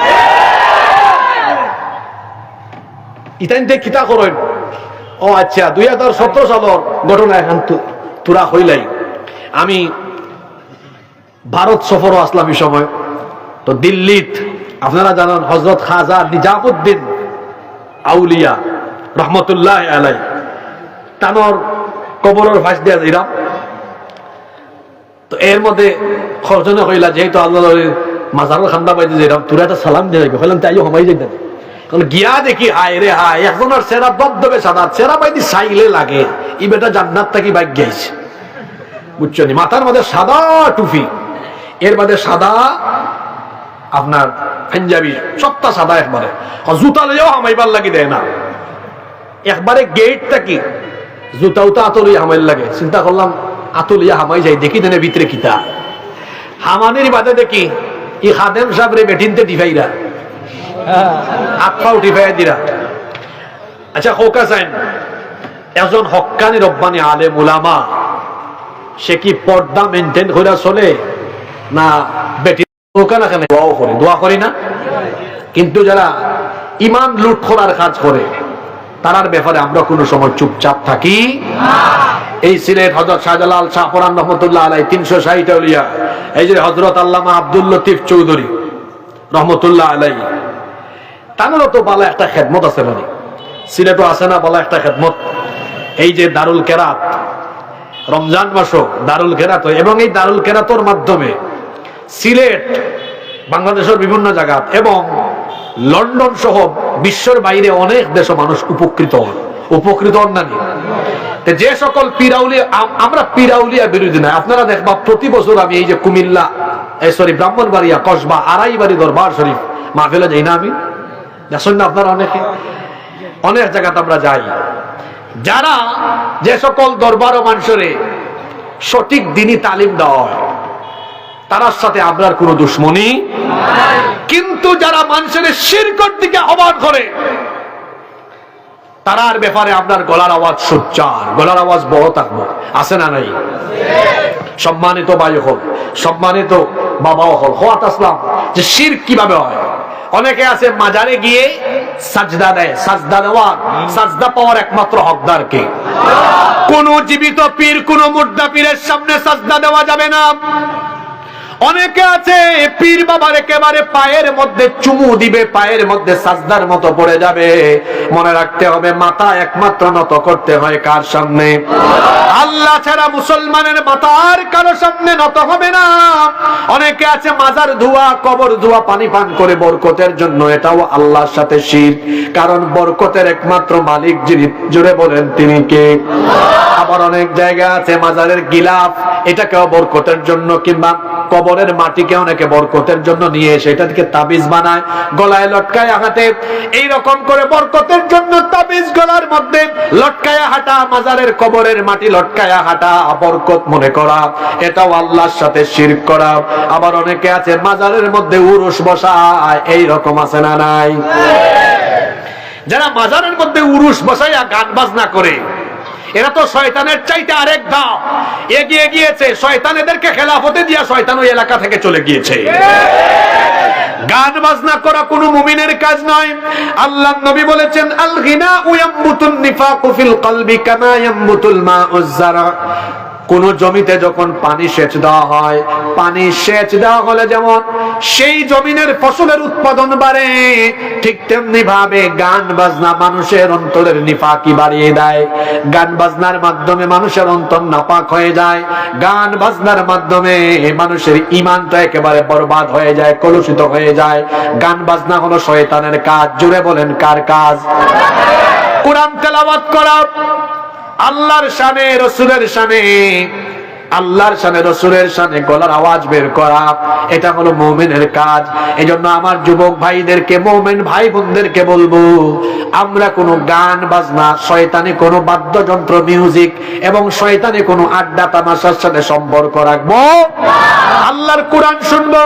ইতাইনতে কিতা করেন? ও আচ্ছা, 2017 সালের ঘটনা এখন তুরা হইলাই। আমি ভারত সফরও আসলাম এই সময়। তো দিল্লিত আপনারা জানেন হযরত খাজা নিজামুদ্দিন আউলিয়া রহমতুল্লাহ আলাই তানোর কবরের ফাঁস দিয়া যাইলাম। তো এর মধ্যে খরচনে হইলা যেহেতু আল্লাহ মাজারের খান্দা পাইতে যাইলাম, তোরা একটা সালাম দিয়ে যাইবে হইলাম, তাইও হমাই যাইতেন। গিয়া দেখি হায় রে হায়, একজনের চেহারা দবদবে সাদা, চেহারা পাইতে চাইলে লাগে ই বেটা জান্নাত থাকি বাইক গেছে, বুঝছো নি? মাথার মধ্যে সাদা টুপি, এর বাদে সাদা আপনার পাঞ্জাবি, সবটা সাদা একবারে। জুতা লইয়াও হামাইবার লাগি দেয় না, একবারে গেট থাকি জুতা উতা আতলিয়া হামাইল লাগে। চিন্তা করলাম আতলিয়া হামাই যাই, দেখি দেনে ভিতরে কিতা হামানির বাদে দেখি ই খাদেম সাহেব রে বেঠিনতে ডিভাইরা আত্মাও ডিভাই দিরা। আচ্ছা হোকা চাইন একজন হক্কানি রব্বানি আলেম উলামা, সে কি পর্দা মেনটেন করে চলে না বেটি ওখানে দোয়াও করে? দোয়া করি না, কিন্তু যারা ইমান লুট করার কাজ করে তার ব্যাপারে আমরা কোনো সময় চুপচাপ থাকি। এই সিলেট হযরত শাহজালাল শাহপরান রহমতুল্লাহ আলাই 360 আউলিয়া, এই যে হযরত আল্লামা আব্দুল লতিফ চৌধুরী রহমতুল্লাহ আলাই, তাদেরও তো বলা একটা খেদমত আছে, মানে সিলেটও আছে না বলা একটা খেদমত। এই যে দারুল কেরাত, রমজান মাসও দারুল কেরাত হয়, এবং এই দারুল কেরাতর মাধ্যমে সিলেট বাংলাদেশের বিভিন্ন জায়গা এবং লন্ডন সহ বিশ্বের বাইরে অনেক দেশ মানুষ উপকৃত হন না। যে সকল পীরাউলিয়া, আমরা পীরাউলিয়া বিরোধী না। আপনারা দেখবা প্রতি বছর আমি এই যে কুমিল্লা ব্রাহ্মণবাড়িয়া কসবা আড়াইবাড়ি দরবার শরীফ মাহফিলে যাই না, আমি দেখুন না আপনারা অনেকে অনেক জায়গাতে আমরা যাই। যারা যে সকল দরবার ও মানুষরে সঠিক দিনই তালিম দেওয়া হয় তার সাথে আপনার কোনো দুশ্মনী, কিন্তু যারা মানুষের শিরকের দিকে আহ্বান করে তার ব্যাপারে আপনার গলার আওয়াজ সোচ্চার, গলার আওয়াজ বড় থাকবো, আছে না নাই? সম্মানিত ভাই হল, সম্মানিত বাবাও হল, হওয়াত আসলাম যে শিরক কিভাবে হয়। অনেকে আছে মাজারে গিয়ে সাজদা দেয়, সাজদা দেওয়ার সাজদা পাওয়ার একমাত্র হকদার কে? কোন জীবিত পীর, কোন মুর্দা পীরের সামনে সাজদা দেওয়া যাবে না। অনেকে আছে পীর বাবার একেবারে পায়ের মধ্যে চুমু দিবে, পায়ের মধ্যে সাজদার মতো পড়ে যাবে। মনে রাখতে হবে মাথা একমাত্র নত করতে হয় কার সামনে? আল্লাহ ছাড়া মুসলমানের মাথা আর কারো সামনে নত হবে না। অনেকে আছে মাজার ধোয়া, কবর ধোয়া, পানি পান করে বরকতের জন্য, এটাও আল্লাহর সাথে শিরক, কারণ বরকতের একমাত্র মালিক যিনি, জোরে বলেন তিনি কে? আবার অনেক জায়গা আছে মাজারের গিলাফ, এটাকেও বরকতের জন্য, কিংবা কবরের মাটিকে অনেকে বরকতের জন্য নিয়ে এসে এটা থেকে তাবিজ বানায়, গলায় লটকায় হাঁটে। এইরকম করে বরকতের জন্য তাবিজ গলার মধ্যে লটকায় হাঁটা, মাজারের কবরের মাটি লটকায় হাঁটা, বরকত মনে করা, এটাও আল্লাহর সাথে শিরক করা। আবার অনেকে আছে মাজারের মধ্যে উরুস বসায়, এইরকম আছে না নাই? যারা মাজারের মধ্যে উরুস বসাইয়া গান বাজনা করে এরা তো শয়তানের চাইতে আরেক ধাপ এগিয়ে গিয়েছে। শয়তান এদেরকে খেলাফতে দিয়া শয়তান ওই এলাকা থেকে চলে গিয়েছে। গান বাজনা করা কোনো মুমিনের কাজ নয়। আল্লাহর নবী বলেছেন, আল গিনা ইয়ামবুতুন নিফাকু ফিল কলবি কামা ইয়ামবুতুল মাউজ জারা। কোন জমিতে যখন পানি সেচ দেওয়া হয়, পানি সেচ দেওয়া হলে যেমন সেই জমিনের ফসলের উৎপাদন বাড়ে, ঠিক তেমনি ভাবে গান বাজনা মানুষের অন্তরের নিফাকি বাড়িয়ে দেয়। গান বাজনার মাধ্যমে মানুষের অন্তর নাপাক হয়ে যায়, গান বাজনার মাধ্যমে মানুষের ঈমানটা একেবারে বরবাদ হয়ে যায়, কলুষিত হয়ে যায়। গান বাজনা হলো শয়তানের কাজ। জুড়ে বলেন কার কাজ? কোরআন তেলাওয়াত করা, আল্লাহর শানে, রাসূলের শানে, আল্লাহর শানে রাসূলের শানে গলার আওয়াজ বের করা, এটা হলো মুমিনের কাজ। এজন্য আমার যুবক ভাইদেরকে, মুমিন ভাই বোনদেরকে বলবো, আমরা কোনো গান বাজনা, শয়তানি কোনো বাদ্যযন্ত্র, মিউজিক এবং শয়তানি কোনো আড্ডা তামাশার সাথে সম্পর্ক রাখবো। আল্লাহর কোরআন শুনবো,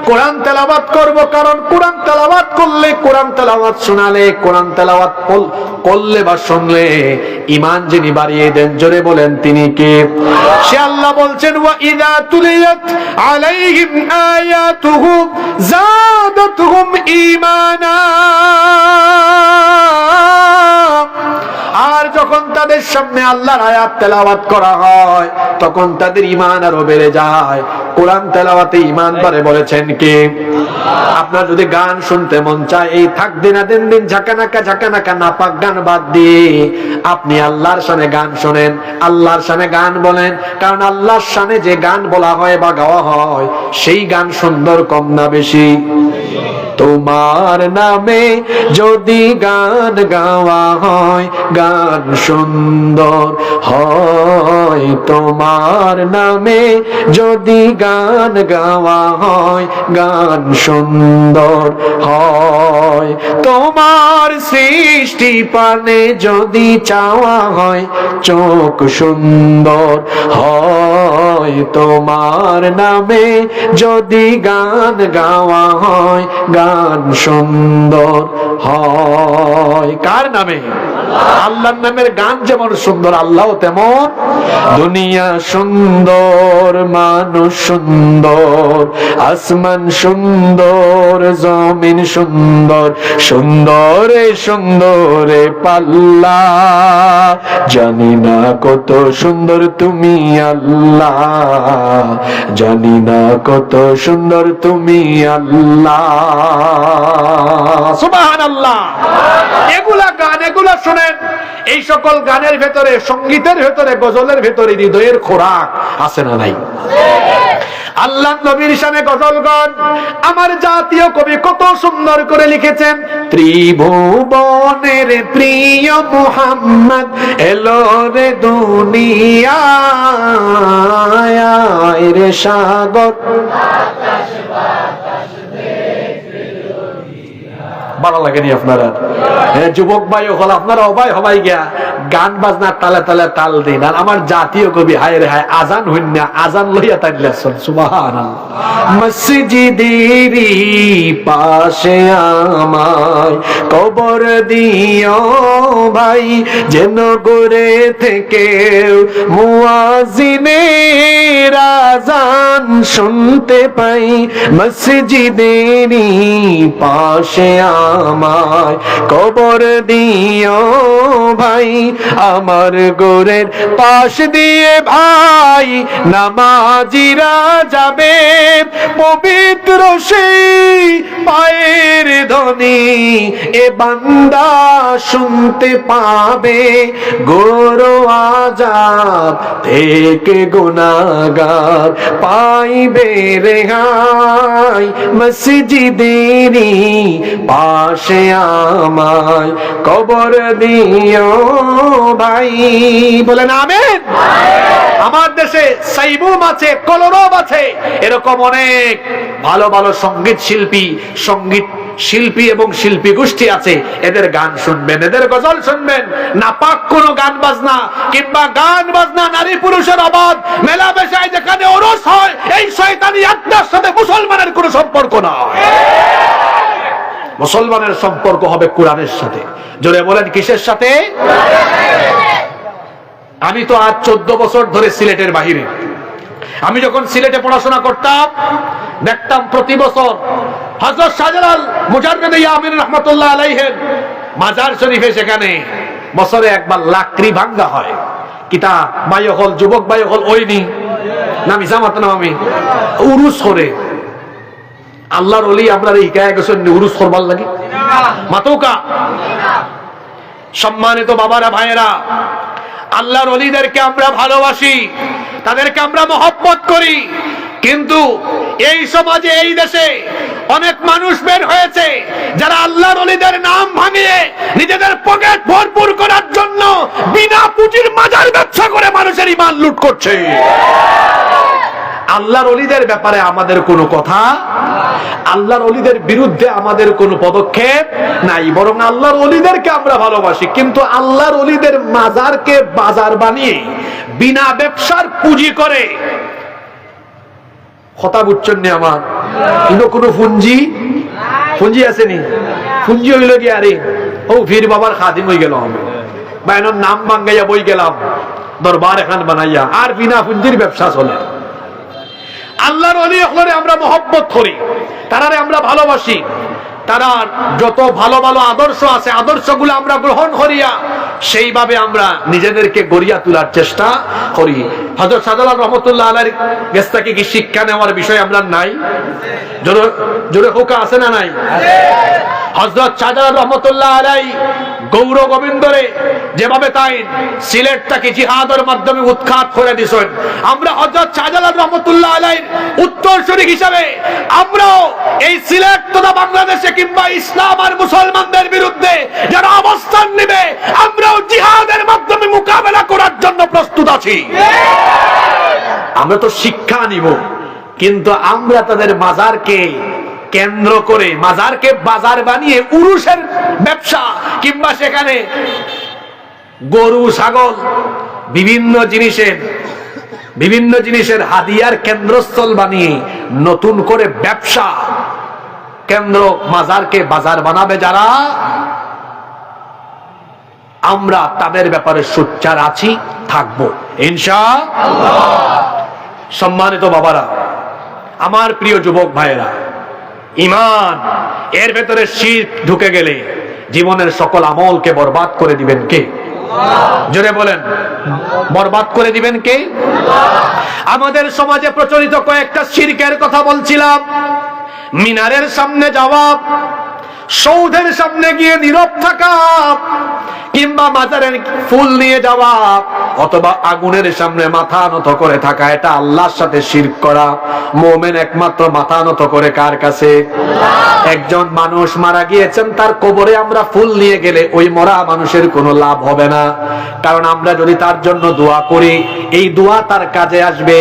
কোরআন তেলাওয়াত করব। কারণ কোরআন তেলাওয়াত করলে, কোরআন তেলাওয়াত শোনালে, কোরআন তেলাওয়াত করলে বা শুনলে ঈমান যিনি বাড়িয়ে দেন, জোরে বলেন তিনি কে? সে আল্লাহ বলছেন, ওয়া ইযা তুলিয়াত আলাইহিম আয়াতুহু যাদাতুহুম ঈমানা। আর যখন তাদের সামনে আল্লাহর আয়াত তেলাওয়াত করা হয়, তখন তাদের ঈমান আরো বেড়ে যায়। কোরআন তেলাওয়াতে ঈমান বাড়ে বলেছেন কে? আপনার যদি গান শুনতে মন চায়, এই থাক দিন দিন ঝাঁকানাকা নাপাক গান বাদ দিয়ে আপনি আল্লাহর শানে গান শোনেন, আল্লাহর শানে গান বলেন। কারণ আল্লাহর শানে যে গান বলা হয় বা গাওয়া হয়, সেই গান সুন্দর কম না বেশি? তোমার নামে যদি গান গাওয়া হয়, গান সুন্দর হয়। তোমার নামে যদি গান গাওয়া হয়, গান সুন্দর হয়। তোমার সৃষ্টি পানে যদি চাওয়া হয়, চোখ সুন্দর হয়। তোমার নামে যদি গান গাওয়া হয়, গান সুন্দর হয়। কার নামে? আল্লাহর নামের গান যেমন সুন্দর, আল্লাহ তেমন। দুনিয়া সুন্দর, মানুষ সুন্দর, আসমান সুন্দর, জমিন সুন্দর, সুন্দরে সুন্দরে পাল্লা। জানি না কত সুন্দর তুমি আল্লাহ, জানি না কত সুন্দর তুমি আল্লাহ। সুবহানাল্লাহ। এগুলা গান, এগুলা শুনেন। এই সকল গানের ভেতরে, সঙ্গীতের ভেতরে, গজলের ভেতরে হৃদয়ের খোরাক আছে না নাই? আল্লাহ নবীর শানে গজল গান আমার জাতীয় কবি কত সুন্দর করে লিখেছেন। ত্রিভুবনের প্রিয় মুহাম্মদ এলো রে দুনিয়ায়, রে সাগর ভালো লাগেনি আপনারা? যুবক ভাই হল, আপনারা অবাই হবাই গিয়া গান বাজনার তালে তালে তাল দিন। আর আমার জাতীয় কবি হায় রে হায়, আজান হইন না, আজান লইয়া তাইলেন। সুবহানাল্লাহ। মসজিদেরই পাশে আমায় কবর দিও ভাই, যেন করে থেকে মুয়াজ্জিনের আজান শুনতে পাই। মসজিদেরই পাশে আমায় কবর দিও ভাই, আমার গোরের পাশ দিয়ে ভাই নামাজিরা যাবে, পবিত্র সেই পায়ের ধ্বনি এ বান্দা শুনতে পাবে। গোর আযাব থেকে গুনাহগার পাইবে রেহাই, মসজিদেরই পাশে আমায় কবর দিও ভাই। বলেন আমিন। আমার দেশে সাইবুম আছে, কলরব আছে, এরকম অনেক ভালো ভালো সঙ্গীত শিল্পী এবং শিল্পী গোষ্ঠী আছে। এদের গান শুনবেন, এদের গজল শুনবেন। নাপাক কোন গান বাজনা কিংবা গান বাজনা, নারী পুরুষের অবাধ মেলামেশায় যেখানে ওরস হয়, এই শয়তানি আত্মার সাথে মুসলমানের কোনো সম্পর্ক নয়। মুসলমানের সম্পর্ক হবে কোরআনের সাথে। জোরে বলেন কিসের সাথে? আমি তো আজ 14 বছর ধরে সিলেটের বাহিরে। আমি যখন সিলেটে পড়াশোনা করতাম, দেখতাম প্রতি বছর হযরত শাহজালাল মুজাদ্দিদ আমির রহমাতুল্লাহ আলাইহির মাজার শরীফে সেখানে বছরে একবার লাকড়ি ভাঙ্গা হয়। কিতা ভাই হল যুবক ভাই হল ওইনি না মিশা মাতলাম আমি উরুস করে আল্লাহর ওলি আপনার এই হিকায়া গেছেন উরুস করবার লাগে মাতুকা। সম্মানিত বাবারা ভাইয়েরা, আল্লাহর ওলিদেরকে আমরা ভালোবাসি, তাদেরকে আমরা মহব্বত করি, কিন্তু এই সমাজে এই দেশে অনেক মানুষ বের হয়েছে যারা আল্লাহর ওলিদের নাম ভাঙিয়ে নিজেদের পকেট ভরপুর করার জন্য বিনা পুঁজির মাজার ব্যবসা করে মানুষের ঈমান লুট করছে। আল্লাহর ওলিদের ব্যাপারে আমাদের কোনো কথা, আল্লাহর ওলিদের বিরুদ্ধে আমাদের কোনো পদক্ষেপ নাই, বরং আল্লাহর ওলিদেরকে আমরা ভালোবাসি, কিন্তু আল্লাহর ওলিদের মাজারকে বাজার বানিয়ে বিনা ব্যবসার পুঁজি করে কথা বুঝছেন নি আমার, কিন্তু কোনো পুঁজি আসেনি। পুঁজি হইল কি আরে ও ফির বাবার খাদিম হয়ে গেল আমি বা এনার নাম ভাঙ্গাইয়া বই গেলাম দরবার এখান বানাইয়া, আর বিনা পুঁজির ব্যবসা চলে। আল্লাহর ওলি হলে আমরা মহব্বত করি, তারারে আমরা ভালোবাসি, তারার যত ভালো ভালো আদর্শ আছে আদর্শগুলো আমরা গ্রহণ করিয়া সেইভাবে আমরা নিজেদেরকে গড়িয়া তোলার চেষ্টা করি। হযরত শাহজালাল রহমতুল্লাহ আলাইহির কাছ থেকে কি শিক্ষা নেওয়ার বিষয় আমরা নাই? জোরে হোকা আছে না নাই? হযরত শাহজালাল রহমতুল্লাহ আলাইহি গৌর গোবিন্দরে যেভাবে তাই সিলেটটাকে জিহাদের মাধ্যমে উৎখাত করে দিয়েছেন, আমরা হযরত শাহজালাল রহমতুল্লাহ আলাইহির উত্তরসূরি হিসাবে আমরাও এই সিলেট তথা বাংলাদেশে কিংবা ইসলাম আর মুসলমানদের বিরুদ্ধে যারা অবস্থান নেবে আমরাও জিহাদের মাধ্যমে মোকাবেলা করার জন্য প্রস্তুত আছি। আমরা তো শিক্ষা নিব, কিন্তু আমরা তাদের মাজারকে কেন্দ্র করে মাজারকে বাজার বানিয়ে উরুসের ব্যবসা কিংবা সেখানে গরু ছাগল বিভিন্ন জিনিসের হাদিয়ার কেন্দ্রস্থল বানিয়ে নতুন করে ব্যবসা কেন্দ্র মাজারকে বাজার বানাবে যারা, আমরা তাদের ব্যাপারে সোচ্চার আছি, থাকবো ইনশাআল্লাহ। সম্মানিত বাবারা, আমার প্রিয় যুবক ভাইয়েরা, ঈমান এর ভেতরে শিরক ঢুকে গেলে জীবনের সকল আমলকে বরবাদ করে দিবেন কে? জোরে বলেন, বরবাদ করে দিবেন কে? আমাদের সমাজে প্রচলিত কয়েকটা শিরকের কথা বলছিলাম। মিনারের সামনে যাওয়া, সৌধের সামনে গিয়ে নীরব থাকা, কিংবা মাজারের ফুল নিয়ে যাওয়া, অথবা আগুনের সামনে মাথা নত করে থাকা, এটা আল্লাহর সাথে শিরক করা। মুমিন একমাত্র মাথা নত করে কার কাছে? একজন মানুষ মারা গিয়েছেন, তার কবরে আমরা ফুল নিয়ে গেলে ওই মরা মানুষের কোনো লাভ হবে না, কারণ আমরা যদি তার জন্য দোয়া করি এই দোয়া তার কাজে আসবে।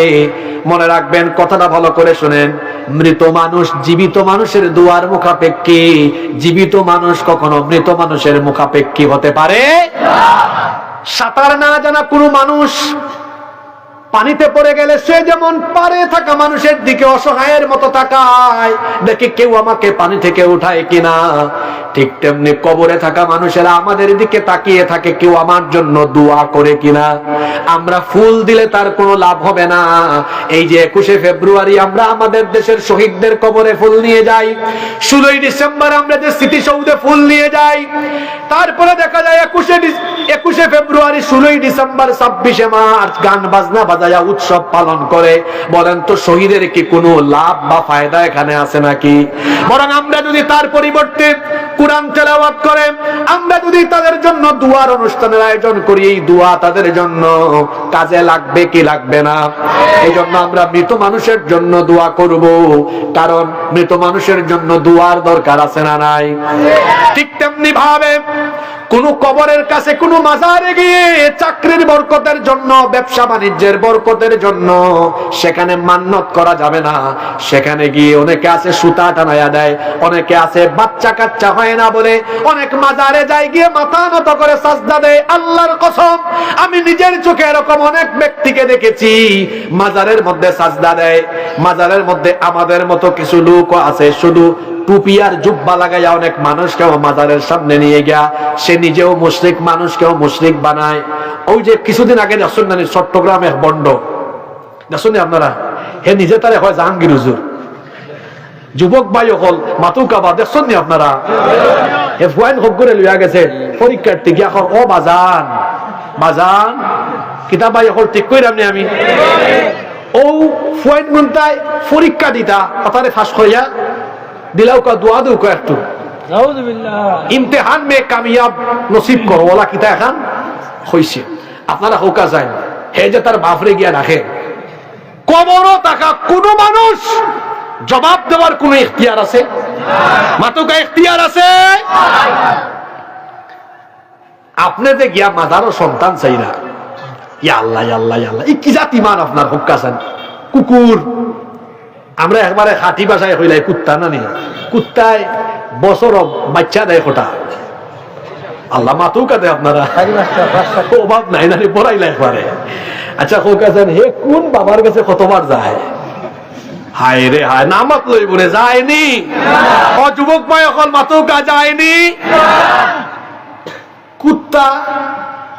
মনে রাখবেন, কথাটা ভালো করে শুনেন, মৃত মানুষ জীবিত মানুষের দোয়ার মুখাপেক্ষী, জীবিত মানুষ কখনো মৃত মানুষের মুখাপেক্ষী হতে পারে না। সাঁতার না জানা কোনো মানুষ পানিতে পড়ে গেলে সে যেমন পারে থাকা মানুষের দিকে অসহায়ের মতো তাকায়, দেখে কেউ আমাকে পানি থেকে উঠায় কিনা, ঠিক তেমনি কবরে থাকা মানুষেরা আমাদের দিকে তাকিয়ে থাকে কেউ আমার জন্য দোয়া করে কিনা। আমরা ফুল দিলে তার কোনো লাভ হবে না। এই যে 21শে ফেব্রুয়ারি আমরা আমাদের দেশের শহীদদের কবরে ফুল নিয়ে যাই, 16ই ডিসেম্বর আমরা যে স্মৃতিসৌধে ফুল নিয়ে যাই, তারপরে দেখা যায় 21শে ফেব্রুয়ারি, 16ই ডিসেম্বর, 26শে মার্চ গান বাজনা বাজায়া উৎসব পালন করে। বলেন তো শহীদের কি কোনো লাভ বা ফায়দা এখানে আছে নাকি? বরং আমরা যদি তার পরিবর্তে কুরআন তেলাওয়াত করে, আমরা যদি তাদের জন্য দুয়ার অনুষ্ঠানের আয়োজন করি, এই দোয়া তাদের জন্য কাজে লাগবে কি লাগবে না? এই জন্য আমরা মৃত মানুষের জন্য দোয়া করব, কারণ মৃত মানুষের জন্য দোয়ার দরকার আছে না নাই? ঠিক তেমনি ভাবে কোন কবরের কাছে কোন মাজারে গিয়ে চাকরির বরকতের জন্য, ব্যবসা বাণিজ্যের বরকতের জন্য সেখানে মান্নত করা যাবে না। সেখানে গিয়ে অনেকে আছে সুতা টানায়া দেয়, অনেকে আছে বাচ্চা কাচ্চা হয় না বলে অনেক মাজারে যায় গিয়ে মাথা নত করে সাজদা দেয়। আল্লাহর কসম, আমি নিজের চোখে এরকম অনেক ব্যক্তিকে দেখেছি মাজারের মধ্যে সাজদা দেয়। মাজারের মধ্যে আমাদের মতো কিছু লোক আছে শুধু টুপি আর জুব্বা লাগাইয়া অনেক মানুষকেও মাজারের সামনে নিয়ে গিয়া সে নিজেও মুশরিক, মানুষকেও মুশরিক বানায়। ওই যে কিছুদিন আগে দেখছেন না চট্টগ্রামে বন্ড দেখছেন আপনারা, হে নিজে তারে হয় জাহাঙ্গীর হুজুর, যুবক ভাই হল মাতুকাবা দেখছেন নি আপনারা, হে ফুয়াইন হক করে লইয়া গেছে পরীক্ষার্থী গিয়া ও বাজান কিতাব ভাই হল ঠিক কইরাম নি আমি ও পয়েন্ট গুনতায় পরীক্ষা দিতা তারে ফাঁস করিয়া দিলাও কা দোয়া দেও কা একটু ইমতিহান মে কামিয়াব নসিব করো ওলা কিতা এখন হইছে আপনারা হোকা যায় হে যে তার বাপরে গিয়া রাখে কবরও থাকা কোন মানুষ জবাব দেওয়ার কোন ইখতিয়ার আছে মাতুকা ইখতিয়ার আছে আপনি যে গিয়া মাদারও সন্তান চাই না ইয়া আল্লাহ ইয়া আল্লাহ ইয়া আল্লাহ এই কি জাতি মান আপনার হোকা চান কুকুর আমরা একবারে খাঁটি ভাষায় হইলাই কুত্তা না নি কুত্তায় বছর বাচ্চা দেয় ফোটা আল্লাহ মাতুকা দেয় আপনারা অভাব নাই না পড়াইলা একবারে আচ্ছা হোকা চান হে কোন বাবার কাছে কতবার যায় হায় রে হায় নামাত লই বলে যায়নি ও যুবক ভাই অকল মাতুকা যায়নি কুত্তা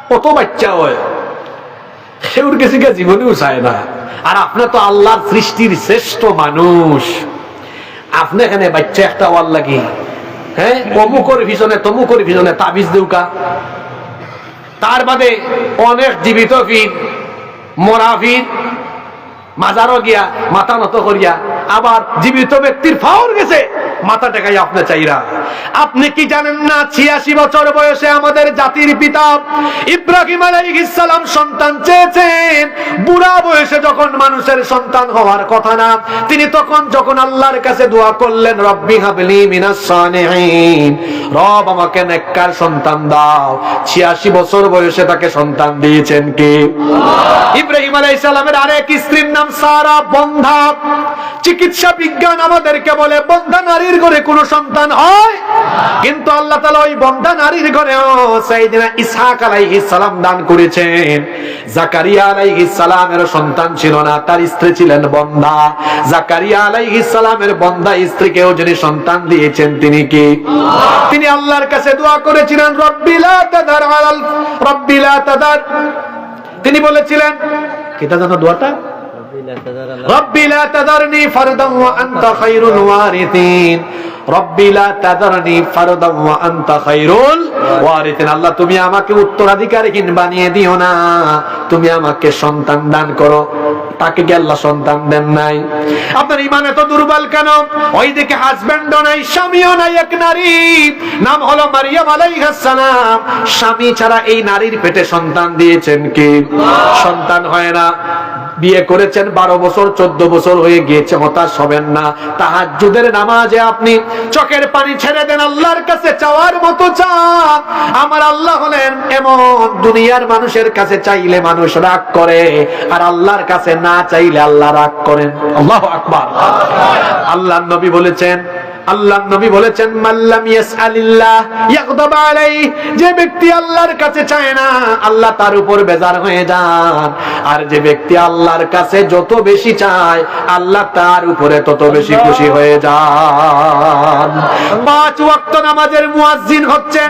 কত বাচ্চা হয় সেউর কাছে জীবনেও চায় না আর আপনার তো আল্লাহর সৃষ্টির শ্রেষ্ঠ মানুষ আপনি এখানে বাচ্চা একটা ওয়াল লাগি হ্যাঁ অমুকর পিছনে তমুকর পিছনে তাবিজ দেউকা তার বাদে অনেক জীবিত ফির মরা ফির মাজারও গিয়া মাথা নত করিয়া আবার জীবিত ব্যক্তির ফাওর গেছে মাথা টেকাই আপনি চাইরা আপনি কি জানেন না 86 বছর বয়সে আমাদের জাতির পিতা ইব্রাহিম আলাইহিস সালাম সন্তান চেয়েছেন বুড়া বয়সে যখন মানুষের সন্তান হওয়ার কথা না তিনি তখন যখন আল্লাহর কাছে দোয়া করলেন রব্বি হাবলি মিনাস সালিহিন রব আমাকে নেককার সন্তান দাও 86 বছর বয়সে তাকে সন্তান দিয়েছেন কে ইব্রাহিম আলাইহিস সালামের আরেক স্ত্রীর নাম সারা বন্ধা চিকিৎসা বিজ্ঞান আমাদেরকে বলে বন্ধা নারীর ঘরে কোনো সন্তান হয় কিন্তু আল্লাহ তাআলা ওই বন্ধা নারীর ঘরেও সাইয়েদনা ইসহাক আলাইহিস সালাম দান করেছেন জাকারিয়া আলাইহিস সালামের সন্তান ছিল না তার স্ত্রী ছিলেন বন্ধা জাকারিয়া আলাইহিস সালামের বন্ধা স্ত্রীকেও যিনি সন্তান দিয়েছেন তিনি কি তিনি আল্লাহর কাছে দোয়া করেছিলেন রব্বি লা তাদার আলাল রব্বি লা তাদার তিনি বলেছিলেন কিটা জানো দোয়াটা রব্বি লা তাদারনি ফারদান ওয়া আনতা খায়রুল ওয়ারিসিন রব্বি লা তাদারনি ফারদান ওয়া আনতা খায়রুল ওয়ারিসিন আল্লাহ তুমি আমাকে উত্তরাধিকারীহীন বানিয়ে দিও না তুমি আমাকে সন্তান দান করো তাকে কি আল্লাহ সন্তান দেন নাই আপনার ঈমান এত দুর্বল কেন ওই দিকে হাজবেন্ডও নাই স্বামীও নাই এক নারী নাম হলো মারিয়াম আলাইহিস সালাম স্বামী ছাড়া এই নারীর পেটে সন্তান দিয়েছেন কে সন্তান হয় না বিয়ে করেছেন 12 বছর 14 বছর হয়ে গিয়েছে হতাশ হবেন না তাহাজ্জুদের নামাজে আপনি চোখের পানি ছেড়ে দেন আল্লাহর কাছে চাওয়ার মতো চান আমার আল্লাহ হলেন এমন দুনিয়ার মানুষের কাছে চাইলে মানুষ রাগ করে আর আল্লাহর কাছে না চাইলে আল্লাহ রাগ করেন আল্লাহু আকবার আল্লাহর নবী বলেছেন মাল্লাম ইয়াসআলিল্লাহ ইয়াগদাব আলাইহি যে ব্যক্তি আল্লাহর কাছে চায় না আল্লাহ তার উপর বেজার হয়ে যান আর যে ব্যক্তি আল্লাহর কাছে যত বেশি চায় আল্লাহ তার উপরে তত বেশি খুশি হয়ে যান 5 ওয়াক্ত নামাজের মুয়াজ্জিন হচ্ছেন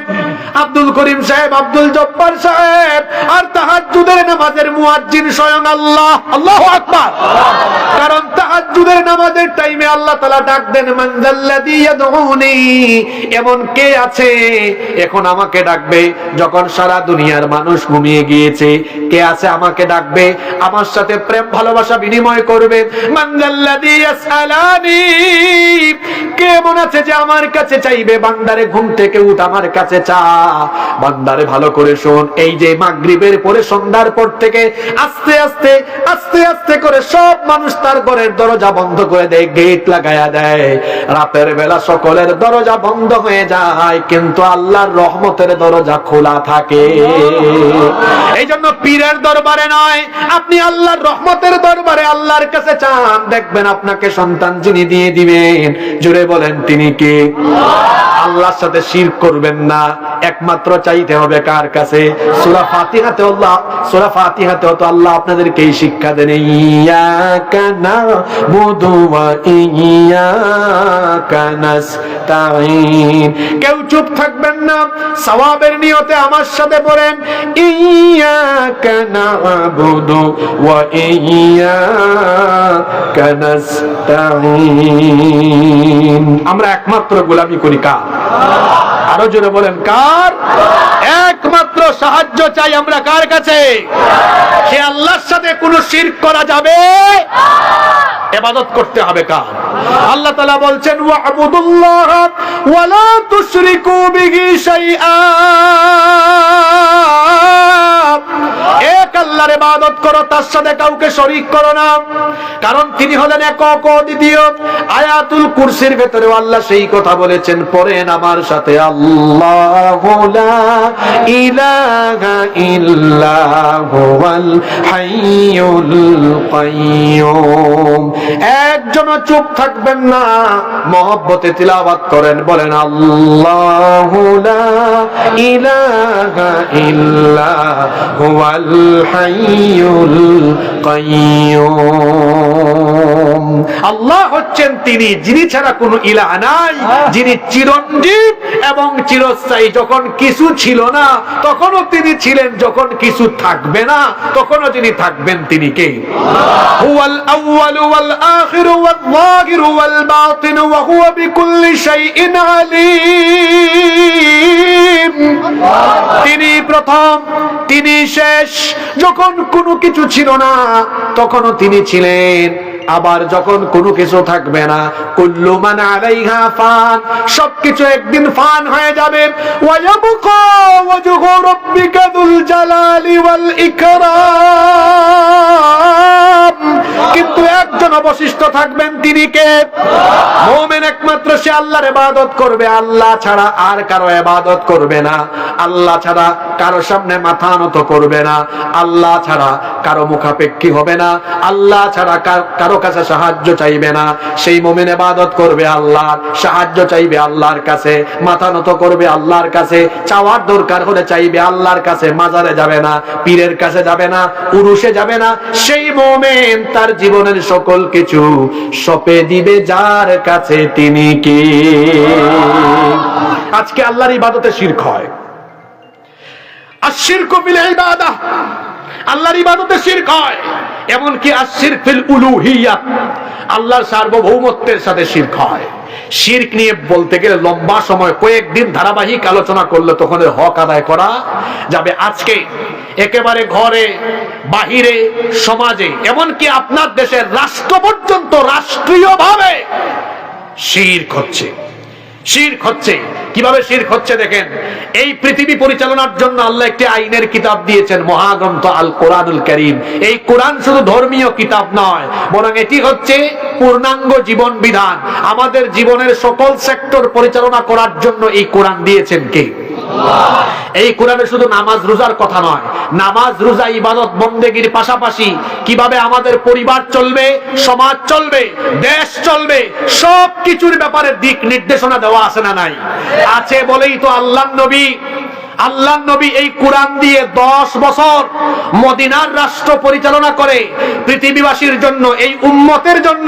আব্দুল করিম সাহেব আব্দুল জব্বার সাহেব আর তাহাজ্জুদের নামাজের মুয়াজ্জিন স্বয়ং আল্লাহ আল্লাহু আকবার কারণ তাহাজ্জুদের নামাজের টাইমে আল্লাহ তাআলা ডাক দেন মানজাল্লাযী ইয়াদউনি এমন কে আছে এখন আমাকে ডাকবে যখন সারা দুনিয়ার মানুষ ঘুমিয়ে গিয়েছে কে আছে আমাকে ডাকবে আমার সাথে প্রেম ভালোবাসা বিনিময় করবে মানজাল্লাযী ইয়াসআলানি কে মন আছে যে আমার কাছে চাইবে বান্দারে ঘুম থেকে উঠ আমার কাছে চা বান্দারে ভালো করে শোন এই যে মাগরিবের পরে সন্ধ্যার পর থেকে আস্তে আস্তে আস্তে আস্তে করে সব মানুষ তার ঘরের দরজা বন্ধ করে দেয় গেট লাগায়া দেয় রাতের বেলা সকলের দরজা বন্ধ হয়ে যায় কিন্তু আল্লাহর রহমতের দরজা খোলা থাকে এই জন্য পীরের দরবারে নয় আপনি আল্লাহর রহমতের দরবারে আল্লাহর কাছে চান দেখবেন আপনাকে সন্তান যিনি দিয়ে দিবেন জোরে বলেন তিনি কে আল্লাহর সাথে শিরক করবেন না একমাত্র চাইতে হবে কার কাছে সূরা ফাতিহাতে তো আল্লাহ আপনাদেরকে এই শিক্ষা দেন ইয়াকা নাবুদু ওয়া ইয়াকা নাস্তাঈন কেউ চুপ থাকবেন না সওয়াবের নিয়তে আমার সাথে বলেন ইয়াকা নাবুদু ওয়া ইয়াকা নাস্তাঈন আমরা একমাত্র গোলামি করি কার আরো জোরে বলেন কার একমাত্র একমাত্র সাহায্য চাই আমরা কার কাছে? সে আল্লাহর সাথে কোনো শিরক করা যাবে? ইবাদত করতে হবে কার? আল্লাহ তাআলা বলছেন ওয়া'বুদুল্লাহ ওয়া লা তুশরিকু বিহি শাইআ, এক আল্লাহর ইবাদত করো, তার সাথে কাউকে শরীক করো না, কারণ তিনি হলেন একক অদ্বিতীয়। আয়াতুল কুরসির ভেতরে আল্লাহ সেই কথা বলেছেন, পড়েন আমার সাথে, আল্লাহু লা ইলাহা ইল্লা হুয়াল হাইয়ুল কাইয়্যুম। একজন চুপ থাকবেন না, মহব্বতে তিলাওয়াত করেন, বলেন আল্লাহু লা ইলাহা ইল্লা হুয়াল হাইয়ুল কাইয়্যুম। আল্লাহ হচ্ছেন তিনি, যিনি ছাড়া কোনো ইলাহ নাই, যিনি চিরঞ্জীব এবং চিরস্থায়ী। যখন কিছু ছিল না তখনও তিনি ছিলেন, যখন কিছু থাকবে না তখনও তিনি থাকবেন। তিনি কে? হুয়াল আউয়ালু ওয়াল আখিরু ওয়াল যাহিরু ওয়াল বাতিনু ওয়া হুয়া বিকুল্লি শাইইন আলীম। তিনি প্রথম, তিনি শেষ। যখন কোনো কিছু ছিল না তখনও তিনি ছিলেন, আবার যখন কোনো কিছু থাকবে না, কুল্লু মান আলাইহা ফান, সবকিছু একদিন ফান হয়ে যাবে। ওয়া ইয়াবকা ওয়াজহু রাব্বিকা যুল জালালি ওয়াল ইকরাম, কিন্তু একজন অবশিষ্ট থাকবেন, তিনি কে? মুমিন একমাত্র সে আল্লাহর ইবাদত করবে, আল্লাহ ছাড়া আর কারো ইবাদত করবে না, আল্লাহ ছাড়া কারো সামনে মাথা নত করবে না, আল্লাহ ছাড়া কারো মুখাপেক্ষী হবে না, আল্লাহ ছাড়া কারো কাছে সাহায্য চাইবে না। সেই মুমিন ইবাদত করবে আল্লাহর, সাহায্য চাইবে আল্লাহর কাছে, মাথা নত করবে আল্লাহর কাছে, চাওয়ার দরকার হলে চাইবে আল্লাহর কাছে। মাজারে যাবে না, পীরের কাছে যাবে না, উরুসে যাবে না। সেই মুমিন তার জীবনের সকল কিছু সঁপে দিবে যার কাছে, তিনি কি? আজকে আল্লাহর ইবাদতে শিরক হয়। আশ-শিরকু ফিল ইবাদাহ, আল্লাহর ইবাদতে শিরক হয়। এমনকি আশ-শিরক ফিল উলুহিয়্যাহ, আল্লাহর সার্বভৌমত্বের সাথে শিরক হয়। শিরক নিয়ে বলতে গেলে লম্বা সময়, কয়েকদিন ধারাবাহিক আলোচনা করলে তখন এর হক আদায় করা যাবে। আজকে একেবারে ঘরে, বাহিরে, সমাজে, এমনকি আপনার দেশের রাষ্ট্র পর্যন্ত রাষ্ট্রীয়ভাবে শিরক হচ্ছে। শিরক হচ্ছে। কিভাবে শিরক হচ্ছে দেখেন। এই পৃথিবী পরিচালনার জন্য আল্লাহ একটি আইনের কিতাব দিয়েছেন, মহাগ্রন্থ আল কোরআনুল কারীম। এই কোরআন শুধু ধর্মীয় কিতাব নয়, বরং এটি হচ্ছে পূর্ণাঙ্গ জীবন বিধান। আমাদের জীবনের সকল সেক্টর পরিচালনা করার জন্য এই কোরআন দিয়েছেন কে? এই কোরআনে শুধু নামাজ রোজার কথা নয়, নামাজ রোজা ইবাদত বন্দেগীর পাশাপাশি কিভাবে আমাদের পরিবার চলবে, সমাজ চলবে, দেশ চলবে, সব কিছুর ব্যাপারে দিক নির্দেশনা দেওয়া আছে না নাই? আছে বলেই তো আল্লাহর নবী এই কোরআন দিয়ে 10 বছর মদিনার রাষ্ট্র পরিচালনা করে পৃথিবীবাসীর জন্য, এই উম্মতের জন্য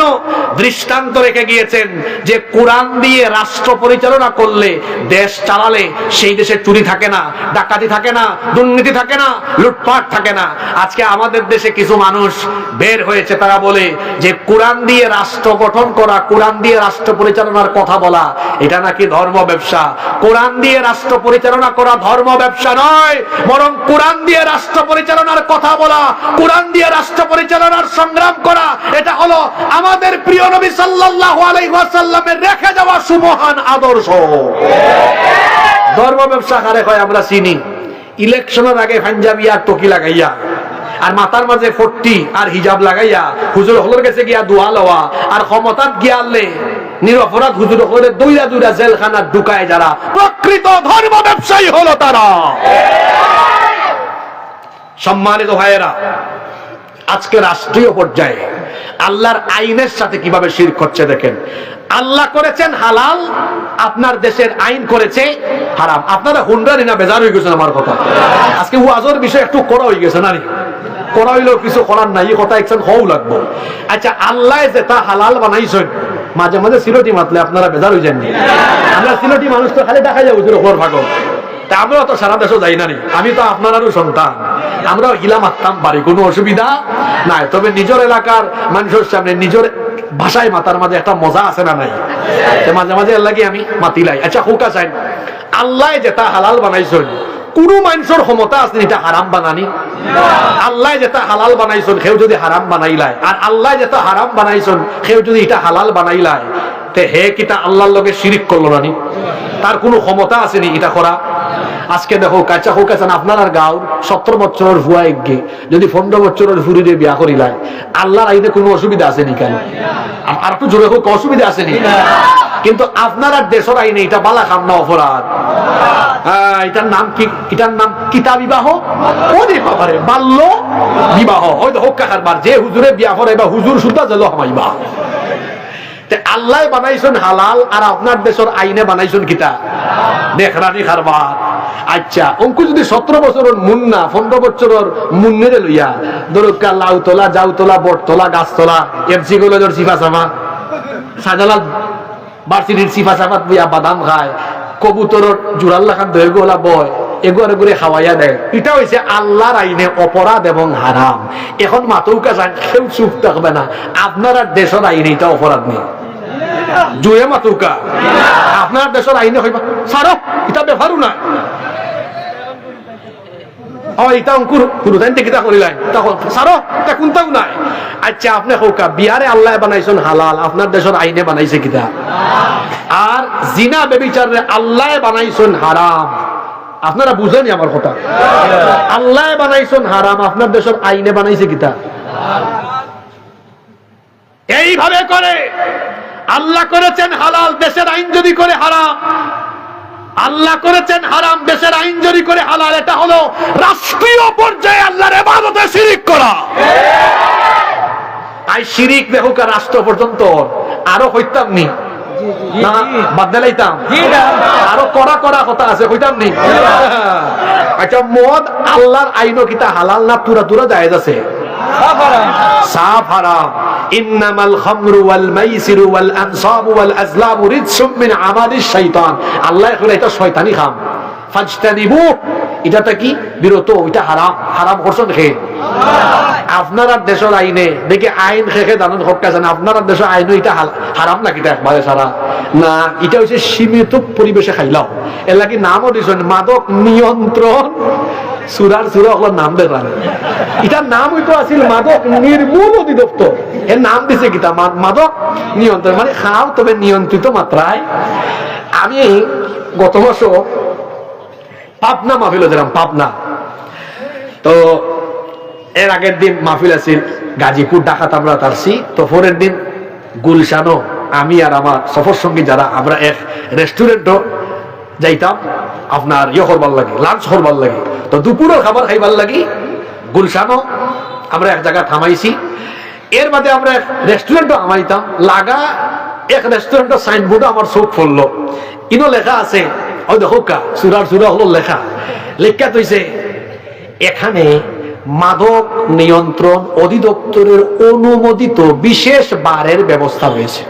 দৃষ্টান্ত রেখে গিয়েছেন যে কোরআন দিয়ে রাষ্ট্র পরিচালনা করলে, দেশ চালালে, সেই দেশে চুরি থাকে না, ডাকাতি থাকে না, দুর্নীতি থাকে না, লুটপাট থাকে না। আজকে আমাদের দেশে কিছু মানুষ বের হয়েছে, তারা বলে যে কোরআন দিয়ে রাষ্ট্র গঠন করা, কোরআন দিয়ে রাষ্ট্র পরিচালনার কথা বলা, এটা নাকি ধর্ম ব্যবসা। কোরআন দিয়ে রাষ্ট্র পরিচালনা করা ধর্ম ব্যবসা নয়, বরং কোরআন দিয়ে রাষ্ট্র পরিচালনার কথা বলা, কোরআন দিয়ে রাষ্ট্র পরিচালনার সংগ্রাম করা, এটা হলো আমাদের প্রিয় নবী সাল্লাল্লাহু আলাইহি ওয়াসাল্লামের রেখে যাওয়া সুমহান আদর্শ। ধর্ম ব্যবসা কারে কয় আমরা চিনি। ইলেকশনের আগে পাঞ্জাবি আর টকি লাগাইয়া, আর মাথার মাঝে 40 আর হিজাব লাগাইয়া হুজুর হলের কাছে গিয়া দোয়া লওয়া, আর ক্ষমতাত গিয়ালে নিরপরাধ হুজুর হলে দুইরা জেলখানা ঢুকায় যারা, প্রকৃত ধর্ম ব্যবসায়ী হলো তারা। সম্মানিত ভাইয়েরা, আজকে রাষ্ট্রীয় পর্যায়ে আল্লাহর আইনের সাথে কিভাবে শিরক হচ্ছে দেখেন। আল্লাহ করেছেন হালাল, আপনার দেশের আইন করেছে হারাম। আপনারা হুন্ডারি না বেজার হয়ে গেছেন আমার কথা। আজকে ওয়াজের বিষয় একটু করা হয়ে গেছে না, করা হইলেও কিছু করার নাই, কথা একজন হও লাগবো। আচ্ছা, আল্লাহ যে তা হালাল বানাইছেন, মাঝে মাঝে সিলটি মাতলে আপনারা বেজার হয়ে যাননি। আমরা সিলটি মানুষ তো খালি দেখা যাবো ওপর ভাগল, তা আমরা তো সারা দেশও যাই না। আমি তো আপনারও সন্তান, আমরাও হিলা মারতাম পারি, কোনো অসুবিধা নাই। তবে নিজের এলাকার মানুষের সামনে নিজের ভাষায় মাতার মাঝে একটা মজা আছে না নাই? মাঝে মাঝে আল্লাহকে আমি মাতিলাই। আচ্ছা, হুকা চাই আল্লাহ যেটা হালাল বানাইছেন, কোন মানুষের ক্ষমতা আছে এটা হারাম বানানি? আল্লাহ যেটা হালাল বানাইছেন কেউ যদি হারাম বানাইলায়, আর আল্লাহ যেটা হারাম বানাইছেন কেউ যদি এটা হালাল বানাইলায়, তে হে কিটা আল্লাহর লগে শিরিক করলো না? তার কোনো ক্ষমতা আসেনি এটা করা? আজকে দেখো কাঁচা হোক আছেন আপনার আর গাঁর 70 বছরের ভুয়া এগে যদি 15 বছরের ফুরি দিয়ে বিয়া করিলায়, আল্লাহর আইনে কোনো অসুবিধা আসেনি? কেন? আর একটু জোরে হোক, অসুবিধা আসেনি? কিন্তু আপনার আর দেশের আইনে এটা বালা খাম না অপরাধ? এটার নাম কি? এটার নাম কিতা বিবাহ? ওরে বাবারে, বাল্য বিবাহ। ওই তো হোক কাকার বার যে হুজুরে বিয়া করে বা হুজুর সুদ্ধা জল হামাইবা। আল্লাহ বানাইছেন হালাল আর আপনার দেশের আইনে বানাইছেন কিতা? দেখরানি খারবার। আচ্ছা অঙ্কু যদি 17 বছরের মুন্না 15 বছরের মুন্নেরে লইয়া দরকার লাউ তোলা, জাউ তোলা, বট তোলা, গাছ তোলা, এফসি কলেজের সিফা সাফা, সাজালাল বার্সিটির সিফা সাফাত বইয়া বাদাম খায়, কবুতরের জোড়াল্লা খান দৈর্ঘ গোলা বয়, এগুলো করে খাওয়াইয়া দেয়, এটা হয়েছে আল্লাহর আইনে অপরাধ এবং হারাম। এখন মাতৌকা যান, কেউ চুপ থাকবে না। আপনার আর দেশের আইনে এটা অপরাধ নেই। জুয়ে মাতৌকা আপনার দেশের আইনে হইবা সারো, এটা ব্যাপারও না। এটা অঙ্কুর পুরোটাই কিতা করিলাই তখন সারো, এটা কোনটাও নাই। আচ্ছা আপনি হোকা বিয়ারে আল্লাহ বানাইছেন হালাল, আপনার দেশের আইনে বানাইছে কিতা? আর জিনা বেবিচারে আল্লাহ বানাইছেন হারাম। আপনারা বুঝেনি আমার কথা? আল্লাহ বানাইছেন হারাম, আপনার দেশের আইনে বানাইছে কিতা? এইভাবে করে আল্লাহ করেছেন হালাল, দেশের আইন যদি করে হারাম। আল্লাহ করেছেন হারাম, দেশের আইন যদি করে হালাল। এটা হলো রাষ্ট্রীয় পর্যায়ে আল্লাহর ইবাদতে শিরিক করা। আই শিরিক দেখুক রাষ্ট্র পর্যন্ত আরো হইতাম নি না, বাদ দিলাইতাম আরো কড়া কড়া কথা আছে, হইতাম নি। আচ্ছা মদ আল্লাহর আইনও কিতা হালাল না তুরা তুরা জায়েজ আছে? সাফ হারাম। ইন্নামাল খামরু ওয়াল মাইসিরু ওয়াল আনসাবু ওয়াল আজলামু রিজসুম মিন আমালিশ শাইতান। আল্লাহ কইলা এটা শয়তানি খাম, ফাজতানিবু। এটাটা কি? বিরত। এটা হারাম। হারাম করছেন কে? আপনার আর দেশের আইনে দেখি আইন খেখে জানেন হক্কা জানেন, আপনার আর দেশের আইনে এটা হারাম না কিটা একবারে সারা না। এটা হচ্ছে সীমিত পরিবেশে খাইলাও। এর লাগি নামও দিয়েছেন মাদক নিয়ন্ত্রণ সুরার সুরা হলো নাম দেন। এটার নাম হইতো আছিল মাদক নির্মূল অধিদপ্তর। এর নাম দিছে কিতা? মাদক নিয়ন্ত্রণ, মানে খাও তবে নিয়ন্ত্রিত মাত্রায়। আমি গত বছর পাবনা মাহফিল দিলাম, পাবনা। তো এর আগের দিন মাহফিল আছিল গাজীপুর, ডাকাত আমরা তারছি। তো পরের দিন গুলশানও আমি আর আমার সফর সঙ্গী যারা আমরা এক রেস্টুরেন্টও যাইতাম আপনার ইয়ে করবার লাগে, লাঞ্চ করবার লাগে। তো দুপুরের খাবার খাইবার লাগি গুলশানও আমরা এক জায়গায় থামাইছি। এর বাদে আমরা এক রেস্টুরেন্টও আমাইতাম লাগা। এক রেস্টুরেন্টের সাইনবোর্ডে আমার চোখ পড়লো, ইনো লেখা আছে, ওই দেখো কা সুরার সুরা হলো লেখা, লেখা তৈছে এখানে মাদক নিয়ন্ত্রণ অধিদপ্তরের অনুমোদিত বিশেষ বারের ব্যবস্থা রয়েছে।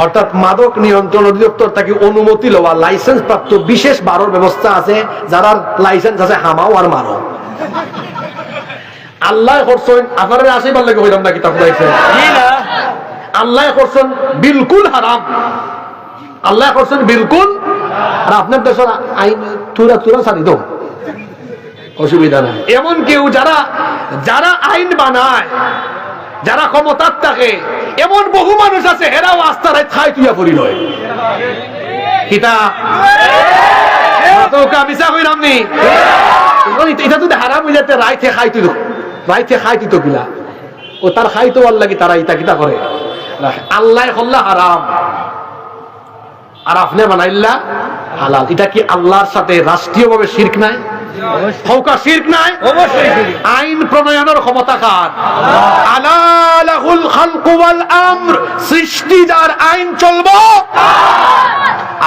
অর্থাৎ মাদক নিয়ন্ত্রণ অধিদপ্তর তাকে অনুমতি লওয়া লাইসেন্স প্রাপ্ত বিশেষ বারের ব্যবস্থা আছে, যারা লাইসেন্স আছে হামাও আর মারো। আল্লাহ করছেন আপনারা আসিবার লাগে হইলাম না কিতাব লাইছে আল্লাহ করছেন বিলকুল হারাম। আল্লাহ করছেন বিলকুল, আর আপনার দেশের আইন তুরা তুরা ছাড়ি দাও, অসুবিধা নাই। এমন কেউ যারা যারা আইন বানায়, যারা ক্ষমতার থাকে, এমন বহু মানুষ আছে এরাও আস্থার খাই তুইয়া পড়ি লয় কিতা মিশা কইলাম নি। এটা যদি হারাম হয়ে যেতে রাইতে খাই তুই, রাইতে খাই তুই তো কিলা ও তার খাই তো আল্লাহ কি তারা ইতা কিতা করে। আল্লাহ হল্লা হারাম আর আপনি বানাইল্লা হালাল। এটা কি আল্লাহর সাথে রাষ্ট্রীয়ভাবে শিরক নাই? শিরক নাই? আইন প্রণয়নের ক্ষমতা কার? আলা লাহুল খালকু ওয়াল আমর। সৃষ্টি যার, আইন চলবো।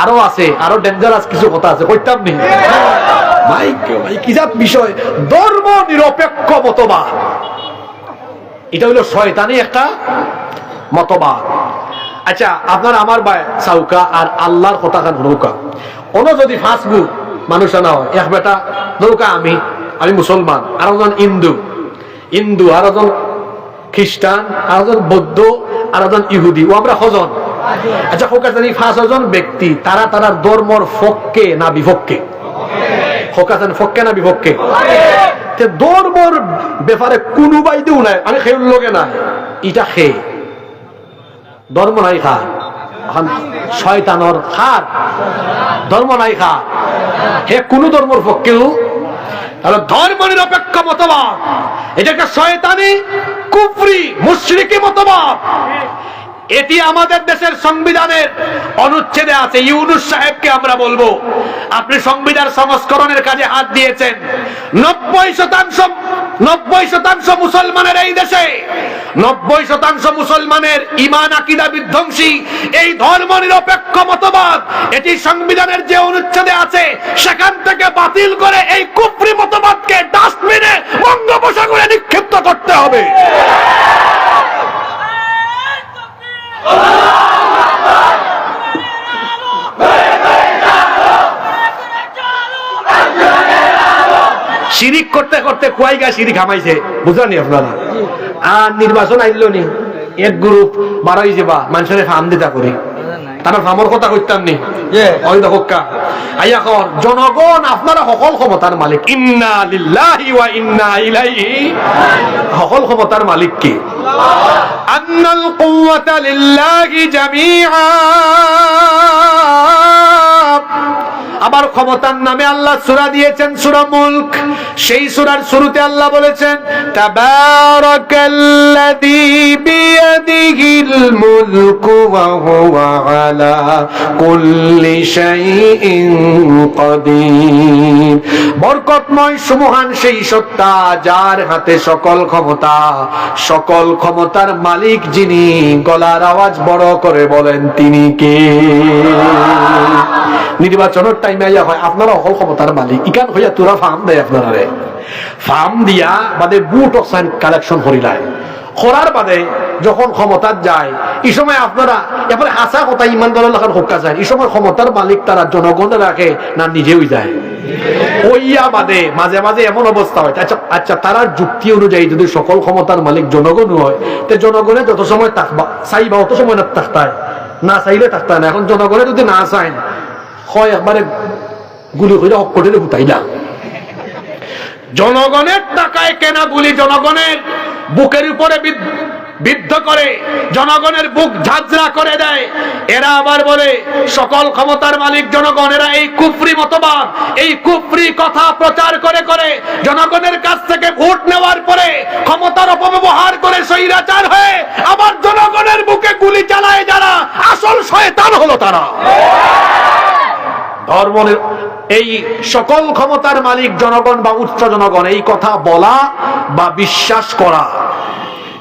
আরো আছে, আরো ডেঞ্জারাস কিছু কথা আছে, কইতাম নি ভাই। কি জাত বিষয়? ধর্ম নিরপেক্ষ মতবাদ, এটা হলো শয়তানি একটা মতবাদ। আচ্ছা আপনার আমার ভাই চাউকা আর আল্লাহর কথা খান নৌকা অন্য যদি ফাঁসবু মানুষ না হয়, এক বেটা নৌকা আমি মুসলমান, আর একজন হিন্দু, আর একজন খ্রিস্টান, আর একজন বৌদ্ধ, আর একজন ইহুদি, ও আমরা হজন আচ্ছা হোকাজানি 5 জন ব্যক্তি তারা তারার ধর্মর পক্ষে না বিপক্ষে? হোকাজানি পক্ষে না বিপক্ষে? তে ধর্মর ব্যাপারে কোনো বাইদেও নাই, আমি খেউর লগে নাই, এটা খে ধর্ম নাই খা শয়তানর খার ধর্ম নাই খা হে কোন ধর্মর পক্ষেও। তাহলে ধর্ম নিরপেক্ষ মতবাদ এটা একটা শয়তানি কুফরি মুশরিকি মতবাদ। এটি আমাদের দেশের সংবিধানের অনুচ্ছেদে আছে। ইউনূস সাহেবকে আমরা বলবো, আপনি সংবিধান সংস্করণের কাজে হাত দিয়েছেন। 90% মুসলমানের এই দেশে 90% মুসলমানের ঈমান আকীদা বিধ্বংসী এই ধর্ম নিরপেক্ষ মতবাদ এটি সংবিধানের যে অনুচ্ছেদে আছে সেখান থেকে বাতিল করে এই কুফরি মতবাদকে ডাস্টবিনে বঙ্গোপসাগরে নিক্ষিপ্ত করতে হবে। শিরিক করতে করতে কুয়াইগা শিরিক হামাইছে, বুঝলেন আপনারা? আর নির্বাচন আইল নি, এক গ্রুপ বাড়াই যাবা মানুষের ফার্ম দিতা করি, তারা ফার্মর কথা কইতাম নি ওই দহকা আইয়া কর জনগণ আপনারা সকল ক্ষমতার মালিক। ইন্না লিল্লাহি ওয়া ইন্না ইলাইহি, সকল ক্ষমতার মালিক কি? আন্নাল কুওয়াতা লিল্লাহি জামিআ। আবার ক্ষমতার নামে আল্লাহ সূরা দিয়েছেন সূরা মুলক। সেই সূরার শুরুতে আল্লাহ বলেছেন তাবারাকাল্লাযী বিয়াদিহিল মুলকু ওয়া হুয়া আলা কুল্লি শাইইন কাদির। বরকতময় সুমহান সেই সত্তা যার হাতে সকল ক্ষমতা, সকল ক্ষমতার মালিক যিনি। গলার আওয়াজ বড় করে বলেন তিনি কে? নির্বাচনের টাইমে আইয়া হয় আপনারা সকল ক্ষমতার মালিক, ইকান হইয়া তোরা ফার্ম দেয় আপনারা ফার্ম দিয়া বাদে বুট অক্সাইন কালেকশন করিলায় করার বাদে যখন ক্ষমতার যায় এই সময় আপনারা এরপরে হাসা কথা ইমানদারের লেখার হোক্কা যায়। এই সময় ক্ষমতার মালিক তারা জনগণে রাখে না নিজেই যায়? ওইয়া বাদে মাঝে মাঝে এমন অবস্থা হয়। আচ্ছা তারার যুক্তি অনুযায়ী যদি সকল ক্ষমতার মালিক জনগণ হয় তো জনগণে যত সময় থাকবা চাইবা অত সময় না থাকতায়, না চাইলে থাকতায় না। এখন জনগণে যদি না চায় হয় একবারে গুলি করে অকটেলে ফুটাইলা। জনগণের টাকায় কেনা গুলি জনগণের বুকের উপরে বিদ্ধ করে, জনগণের বুক ঝাঁঝরা করে দেয়। এরা আবার বলে সকল ক্ষমতার মালিক জনগণ। এরা এই কুফরি মতবাদ, এই কুফরি কথা প্রচার করে করে জনগণের কাছ থেকে ভোট নেওয়ার পরে ক্ষমতার অপব্যবহার করে স্বৈরাচার হয়ে আবার জনগণের বুকে গুলি চালায় যারা, আসল শয়তান হলো তারা। ধর্মের এই সকল ক্ষমতার মালিক জনগণ বা উচ্চ জনগণ এই কথা বলা বা বিশ্বাস করা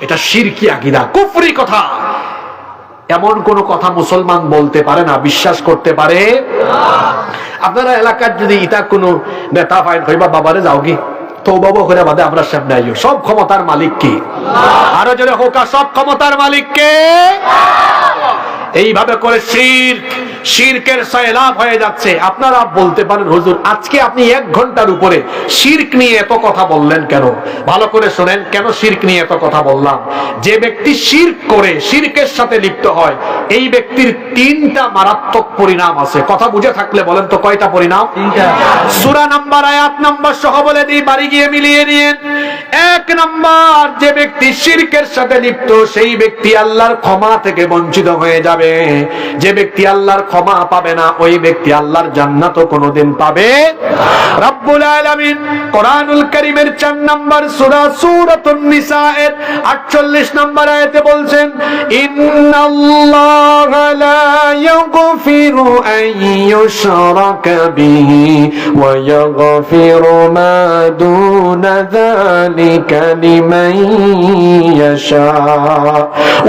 এটা শিরকি আকীদা, কুফরি কথা। এমন কোন কথা মুসলমান বলতে পারে না, বিশ্বাস করতে পারে আপনারা এলাকার যদি ইটা কোনো নেতা ফাইন হইবা বাবারে যাও কি তওবা করে বাদে আমরা সামনে আইও। সব ক্ষমতার মালিক কি? আরো জোরে হোকা, সব ক্ষমতার মালিক কে? এইভাবে করে শিরকের সয়লাব হয়ে যাচ্ছে। আপনারা বলতে পারেন হুজুর আজকে আপনি 1 ঘন্টার উপরে শিরক নিয়ে এত কথা বললেন কেন? ভালো করে শুনেন কেন শিরক নিয়ে এত কথা বললাম। যে ব্যক্তি শিরক করে, শিরকের সাথে লিপ্ত হয়, এই ব্যক্তির 3টা মারাত্মক পরিণাম আছে। কথা বুঝে থাকলে বলেন তো কয়টা পরিণাম? 3টা। সূরা নাম্বার আয়াত নাম্বার সহ বলে দিই, বাড়ি গিয়ে মিলিয়ে নিন। 1 নাম্বার, যে ব্যক্তি শিরকের সাথে লিপ্ত সেই ব্যক্তি আল্লাহর ক্ষমা থেকে বঞ্চিত হয়ে যাবে। যে ব্যক্তি আল্লাহর ক্ষমা পাবে না ওই ব্যক্তি আল্লাহর জান্নাতও কোনোদিন পাবে না। রব্বুল আলামিন কোরআনুল কারীমের 4 নম্বর সূরা সূরাতুন নিসা এর 48 নম্বর আয়াতে বলছেন ইন্নাল্লাহা লা ইয়াগফিরু আন ইউশরাকা বিহি ওয়া ইয়াগফিরু মা দুনা যালিকা লিমান ইয়াশা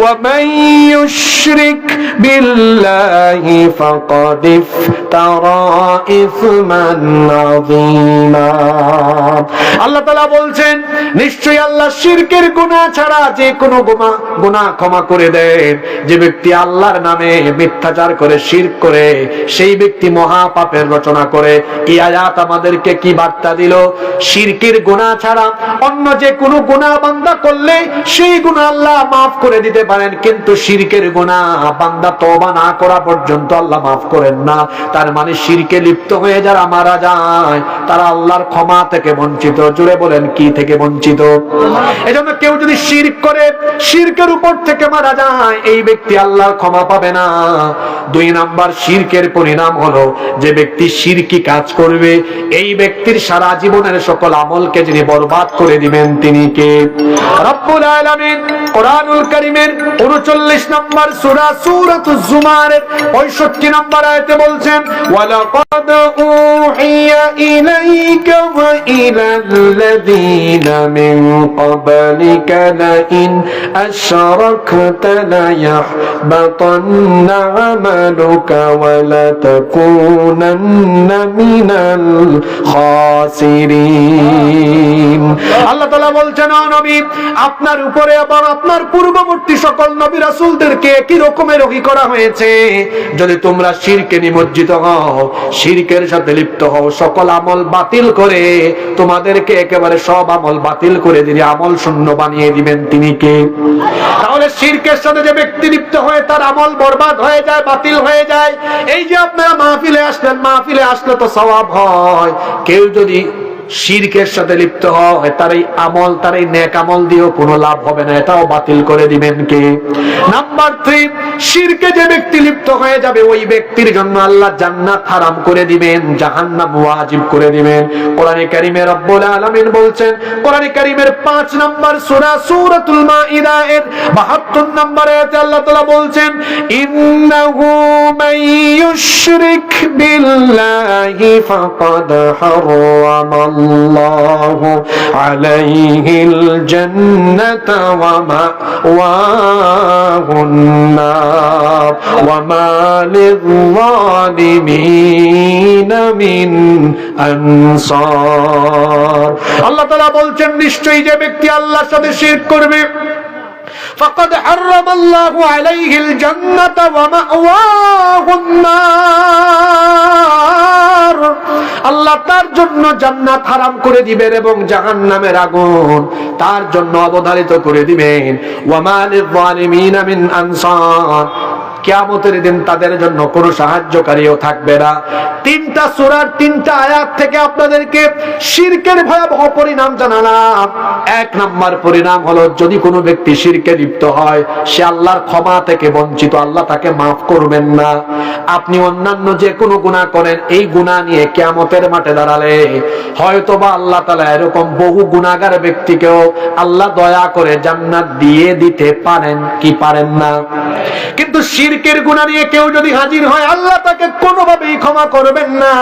ওয়া মান ইউশরিক বিল্লাহি ফাকাদ ইফতারা ইসমান আযীমা। আল্লাহ তাআলা বলছেন নিশ্চয়ই আল্লাহ শিরকের গুনাহ ছাড়া যে কোনো গুনাহ ক্ষমা করে দেন। যে ব্যক্তি আল্লাহর নামে মিথ্যাচার করে, শিরক করে, সেই ব্যক্তি মহা পাপের রচনা করে। এই আয়াত আমাদেরকে কি বার্তা দিল? শিরকের গুনাহ ছাড়া অন্য যে কোনো গুনাহ বান্দা করলে সে সেই গুনাহ আল্লাহ মাফ করে দিতে পারেন, কিন্তু শিরকের গুনাহ বান্দা তওবা না করা পর্যন্ত আল্লাহ মাফ করেন না। তার মানে শিরকে লিপ্ত হয়ে যারা মারা যায় তারা আল্লাহর ক্ষমা থেকে বঞ্চিত। জোরে বলেন কি থেকে বঞ্চিত? এজন্য কেউ যদি শিরক করে, শিরকের উপর থেকে মারা যায়, এই ব্যক্তি আল্লাহর ক্ষমা পাবে না। 2 নাম্বার শিরকের পরিণাম হলো যে ব্যক্তি শিরকি কাজ করবে, এই ব্যক্তির সারা জীবনের সকল আমলকে যিনি বরবাদ করে দিবেন তিনি কে? রব্বুল আলামিন কোরআনুল কারীমের 39 নম্বর সূরা সূরাতুজ জুমারের 65 নম্বর আয়াতে বলছেন, ওয়ালাকাদ উহিয়া ইলাইকা ওয়া ইলাল্লাযীনা মিন ক্বাবলিকা লাইন আশরাকতা লায়াহবাতান্না আমালুকা ওয়া লাতাকুনান্না মিনাল খাসিরিন। আল্লাহ তাআলা বলছেন, ও নবী, আপনার উপরে এবং আপনার পূর্ববর্তী সকল নবী রাসূলদেরকে একই রকমের ওহী করা হয়েছে, যদি তোমরা শিরকে নিমজ্জিত হও, শিরকের সাথে লিপ্ত হও, সকল আমল বাতিল করে তোমাদেরকে একেবারে সব আমল বাতিল করে দিয়ে আমল শূন্য বানিয়ে দিবেন তিনি কে? তাহলে শিরকের সাথে যে ব্যক্তি লিপ্ত হয়ে তার আমল বরবাদ হয়ে যায়, বাতিল হয়ে যায়। এই যে আপনারা মাহফিলে আসলেন, মাহফিলে আসলে তো সওয়াব হয়, কেউ যদি শিরকের সাথে লিপ্ত হয় তার এই আমল, তার এই নেক আমল দিয়েও কোনো লাভ হবে না, এটাও বাতিল করে দিবেন কে? নাম্বার 3, শিরকে যে ব্যক্তি লিপ্ত হয়ে যাবে ওই ব্যক্তির জন্য আল্লাহ জান্নাত হারাম করে দিবেন, জাহান্নাম ওয়াজিব করে দিবেন। কোরআনে কারীমে রব্বুল আলামিন বলছেন, কোরআনে কারীমের 5 নম্বর সূরা সূরাতুল মাইদা এর 72 নম্বর আয়াতে আল্লাহ তাআলা বলছেন, ইন্নাহু মাইয়ুশরিক বিল্লাহি ফাকাদ হারামাল্লাহু আলাইহিল জান্নাতা ওয়া মাওয়াহুন নার ওয়া মা লিয-যালিমিনা মিন আনসার। আল্লাহ তাআলা বলছেন, নিশ্চয়ই যে ব্যক্তি আল্লাহর সাথে শিরক করবে, ফাকাদ হারামাল্লাহু আলাইহিল জান্নাতা ওয়া মাওয়াহুন নার, আল্লাহ তার জন্য জান্নাত হারাম করে দিবেন এবং জাহান্নামের আগুন তার জন্য অবধারিত করে দিবেন। ওয়া মা লিয-যালিমিনা মিন আনসার, কিয়ামতের দিন তাদের জন্য কোনো সাহায্যকারীও থাকবে না। 3টা সূরার 3টা আয়াত থেকে আপনাদেরকে শিরকের ভয়াবহ পরিণাম জানালাম। 1 নাম্বার পরিণাম হলো, যদি কোনো ব্যক্তি শিরকে লিপ্ত হয় সে আল্লাহর ক্ষমা থেকে বঞ্চিত, আল্লাহ তাকে মাফ করবেন না। আপনি অন্যান্য যে কোনো গুনাহ করেন, এই গুনাহ নিয়ে কিয়ামতের মাঠে দাঁড়ালে হয়তোবা আল্লাহ তাআলা এরকম বহু গুনাহগার ব্যক্তিকেও আল্লাহ দয়া করে জান্নাত দিয়ে দিতে পারেন কি পারেন না? কিন্তু শিরকের গুনাহ নিয়ে কেউ যদি হাজির হয়, আল্লাহ তাকে কোনোভাবেই ক্ষমা করবেন না।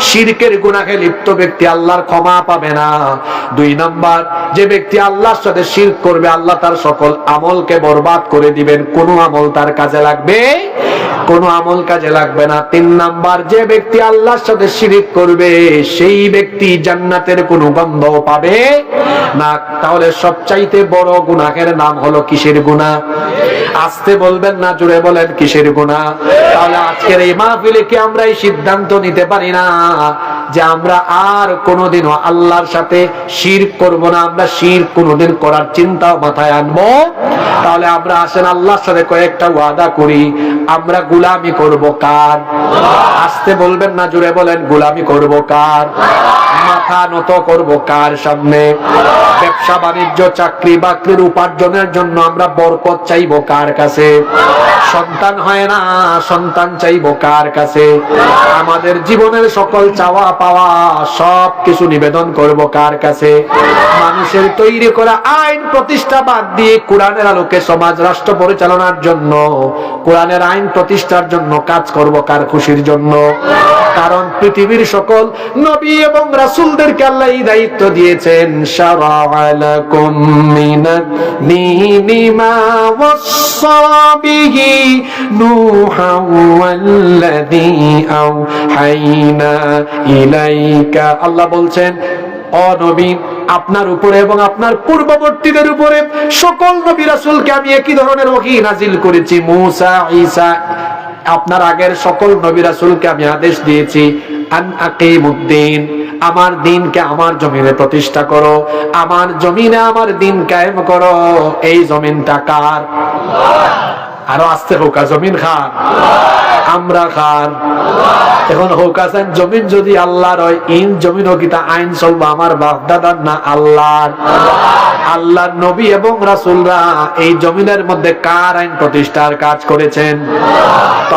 শিরকের গুনাহে লিপ্ত ব্যক্তি আল্লাহর ক্ষমা পাবে না। 2 নাম্বার, যে ব্যক্তি আল্লাহর সাথে শিরক করবে আল্লাহ তার সকল আমলকে বরবাদ করে দিবেন, কোনো আমল তার কাজে লাগবে, কোনো আমল কাজে লাগবে না। 3 নাম্বার, যে ব্যক্তি আল্লাহর সাথে শিরক করবে সেই ব্যক্তি জান্নাতের কোনো গন্ধ পাবে না। তাহলে সবচাইতে বড় গুনাহের নাম হলো কিসের গুনাহ? আসতে বলবেন না, জোরে বলেন কিসের গুনাহ? তাহলে আজকের এই মাহফিলে কি আমরা এই সিদ্ধান্ত নিতে পারি না যে আমরা আর কোনোদিনও আল্লাহর সাথে শিরক করব না, আমরা শিরক কোনোদিন করার চিন্তাও মাথায় আনবো? তাহলে আমরা আসেন আল্লাহর সাথে কয়েকটা ওয়াদা করি, আমরা গোলামি করব কার? আসতে বলবেন না, জোরে বলেন গোলামি করব কার? মাথা নত করব কার সামনে? ব্যবসা বাণিজ্য চাকরি বাকরির উপার্জনের জন্য আমরা বরকত চাইবো কার কাছে? সন্তান হয় না, সন্তান চাইবো কার কাছে? আমাদের জীবনের সকল চাওয়া পাওয়া সব কিছু নিবেদন করব কার কাছে? মানুষের তৈরি করা আইন প্রতিষ্ঠা বাদ দিয়ে কোরআনের আলোকে সমাজ রাষ্ট্র পরিচালনার জন্য, কোরআনের আইন প্রতিষ্ঠার জন্য কাজ করব কার খুশির জন্য? কারণ পৃথিবীর সকল নবী এবং রাসূলদেরকে আল্লাহ এই দায়িত্ব দিয়েছেন, শারা'a লাকুম মিনাদ দীনি মা ওয়াসসা বিহি নূহা ওয়াল্লাযী আওহাইনা ইলাইকা। আল্লাহ বলছেন, ও নবী, আপনার উপরে এবং আপনার পূর্ববর্তীদের উপরে সকল নবী রাসূলকে আমি একই ধরনের ওহী নাজিল করেছি। মূসা, ঈসা, আপনার আগের সকল নবী রাসূলকে আমি আদেশ দিয়েছি, আন আকিমুদ্দিন, আমার দিনকে আমার জমিনে প্রতিষ্ঠা করো, আমার জমিনে আমার দিন কায়েম করো। এই জমিনটা কার? আরো আসতে হোকা, জমিন খান, আমরা খান। এখন হোকাছেন জমিন যদি আল্লাহর হয়, ইন জমিন হোকিতা আইন চলবো আমার বাপ দাদার না আল্লাহর? আল্লাহর নবী এবং রাসূলরা এই জমিনের মধ্যে কার আইন প্রতিষ্ঠার কাজ করেছেন? তো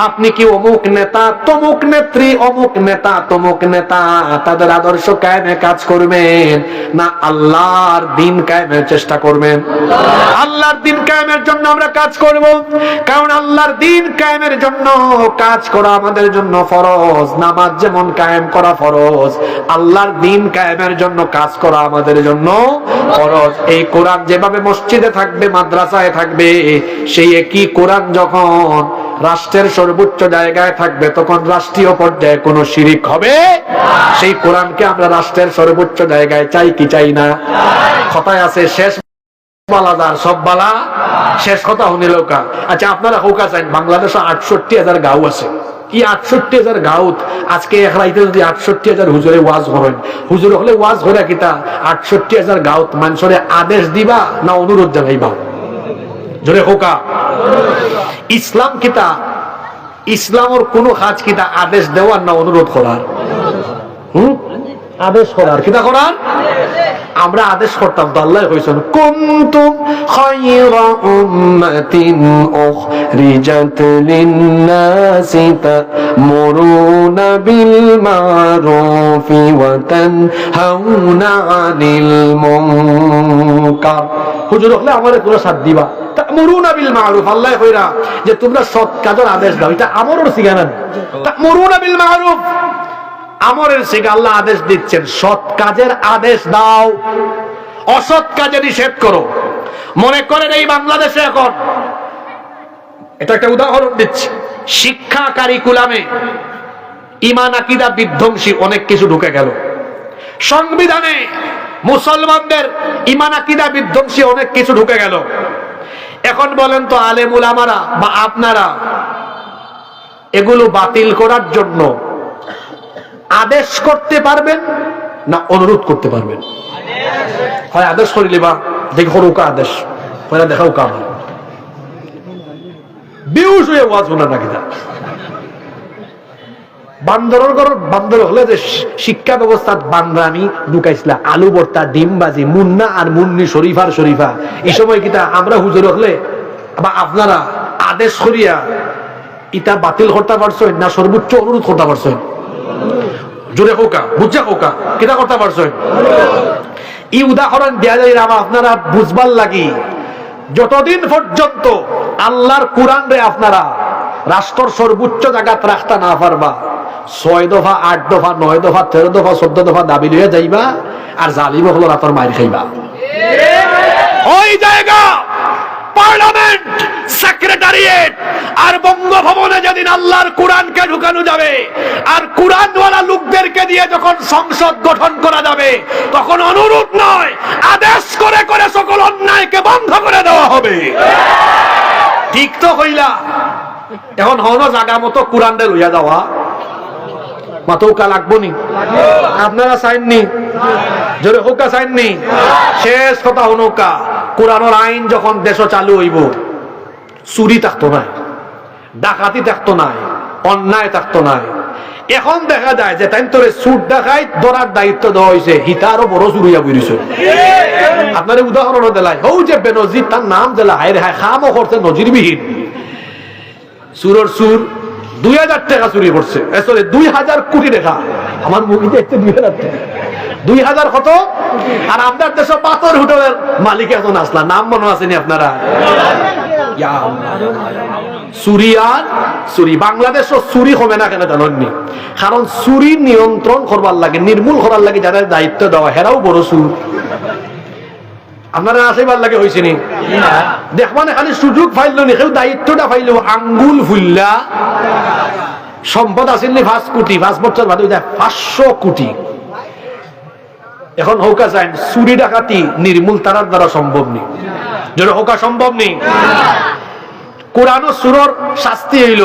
আপনি কি অমুক নেতা, তমুক নেত্রী, অমুক নেতা, তমুক নেতা তাদের আদর্শ কায়েমে কাজ করবেন, না আল্লাহর দিন কায়েমের চেষ্টা করবেন? আল্লাহর দিন কায়েমের জন্য আমরা কাজ করব, কারণ আল্লাহর দিন কায়েমের জন্য কাজ করা আমাদের জন্য ফরজ। নামাজ যেমন কায়েম করা ফরজ, আল্লাহর দিন কায়েমের জন্য কাজ করা আমাদের জন্য ফরজ। এই কোরআন যেভাবে মসজিদে থাকবে, মাদ্রাসায় থাকবে, সেই একই কোরআন যখন রাষ্ট্রের সর্বোচ্চ জায়গায় থাকবে, তখন রাষ্ট্রীয় পর্যায়ে কোন শিরিক হবে? সেই কোরআনকে আমরা রাষ্ট্রের সর্বোচ্চ জায়গায় চাই কি চাই না? কথায় আছে শেষ বালাদার সব বালা শেষ। কথা শুনিল কা? আচ্ছা, আপনারা হোকা চাইন বাংলাদেশে 68,000 গাঁও আছে। এই 68,000 গাঁওত আজকে এক রাইতে যদি 68,000 হুজুরে ওয়াজ করেন, হুজুর হলে ওয়াজ করে কিতা 68,000 গাঁওত মানুষরে আদেশ দিবা না অনুরোধ জানাইবা? জোরে হোকা। ইসলাম কিতা? ইসলামের কোন কাজ কিতা আদেশ দেওয়ার না অনুরোধ করার? আদেশ করার। কিতা করার? আমরা আদেশ করতাম তো আল্লাহ কইছেন কুনতুম খায়রা উম্মাতিন উখরিজাত লিন-নাসি তা'মুরুনা বিল মা'রুফি ওয়া তানহাউনা আনিল মুনকার। হুজুর হলে আমারে তোমরা সাথ দিবা, তা'মুরুনা বিল মা'রুফ, আল্লাহ কইরা যে তোমরা সৎ কাজের আদেশ দাও। এটা আমরের সিগানা, তা'মুরুনা বিল মা'রুফ আমরের সিগা। আল্লাহ আদেশ দিচ্ছেন সৎ কাজের আদেশ দাও, অসৎ কাজে নিষেধ করো। মনে করেন এই বাংলাদেশে এখন, এটা একটা উদাহরণ দিচ্ছি, শিক্ষা কারিকুলামে ঈমান আকীদা বিধ্বংসী অনেক কিছু ঢুকে গেল। সংবিধানে মুসলমানদের ঈমান আকীদা বিধ্বংসী অনেক কিছু ঢুকে গেল। এখন বলেন তো আলেম উলামারা বা আপনারা এগুলো বাতিল করার জন্য আদেশ করতে পারবেন না অনুরোধ করতে পারবেন? হয় আদেশ করিলে বা দেখো রোকা আদেশ হয়, দেখাও কাম বিউস হয়ে ওয়াজ শোনা নাকি। বান্দরের ঘর বান্দর হলে যে শিক্ষা ব্যবস্থা বান্দামি ঢুকাইছিলা, আলু ভর্তা, ডিম বাজি, মুন্না আর মুন্নি, শরীফার শরীফা, এই সময় কিতা আমরা হুজুর হলে বা আপনারা আদেশ করিয়া ইটা বাতিল করতে পারছেন না সর্বোচ্চ অনুরোধ করতে পারছেন? জোরে হোকা, বুঝা হোকা, কিটা করতে পারছেন? এই উদাহরণ দেয়া যায় আপনারা বুঝবার লাগি। যতদিন পর্যন্ত আল্লাহর কোরআন রে আপনারা রাষ্ট্রের সর্বোচ্চ জায়গাত রাখতে না পারবা, 6 দফা 8 দফা 9 দফা 13 দফা 14 দফা দাবি লইয়া যাইবা, আর জালিম হলো রাতর মাইর খাইবা। ওই জায়গা পার্লামেন্ট, সেক্রেটারিয়েট আর বঙ্গভবনে যেদিন আল্লাহর কোরআনকে ঢুকানো যাবে আর কোরআনওয়ালা লোকদেরকে দিয়ে যখন সংসদ গঠন করা যাবে, তখন অনুরোধ নয়, আদেশ করে করে সকল অন্যায়কে বন্ধ করে দেওয়া হবে। ঠিক তো হইলা? এখন হন জায়গা মতো কোরআনটা লইয়া যাওয়া মাথৌকা লাগবো নি? আপনারা চাইননি? জোরে হোকা চাইননি? শেষ কথা হনৌকা, কোরআনের আইন যখন দেশ চালু হইব, চুরি থাকতো নাই, ডাকাতি থাকতো নাই, অন্যায় থাকতো নাই। এখন দেখা যায় যে তাই তোরে সুট দেখাই ধরার দায়িত্ব দেওয়া হয়েছে, হিতারও বড় চুরিয়া বুঝিছে। আপনার উদাহরণ দিলাই, হৌ যে বেনজির, তার নাম দিলা, হায় রে হায়, খামও করছে নজিরবিহীন। সুরের সুর 2000 টাকা চুরি করছে, 2000 কোটি টাকা। আমার মুভিতে 2000 টাকা, 2000 কত? আর আপনার দেশে পাথর হোটেলের মালিক এখন আসলা, নাম মনে আছেনি আপনারা? চুরি আর চুরি। বাংলাদেশও চুরি হবে না কেন জানেননি? কারণ চুরি নিয়ন্ত্রণ করবার লাগে, নির্মূল করার লাগে যাদের দায়িত্ব দেওয়া, হেরাও বড় চুর। আপনারা আসেবার লাগে হয়েছে নি? দেখবানে খালি সুযোগ পাইল নি, কেউ দায়িত্বটা পাইল, আঙ্গুল ফুল্লা সম্পদ আসেন নি 5 কোটি, 5 বছর বাদে 500 কোটি। এখন হৌকা চাই চুরি ডাকাতি নির্মূল তারার দ্বারা সম্ভব নেই, যদি হৌকা সম্ভব নেই। কোরআন ও সূরার শাস্তি হইল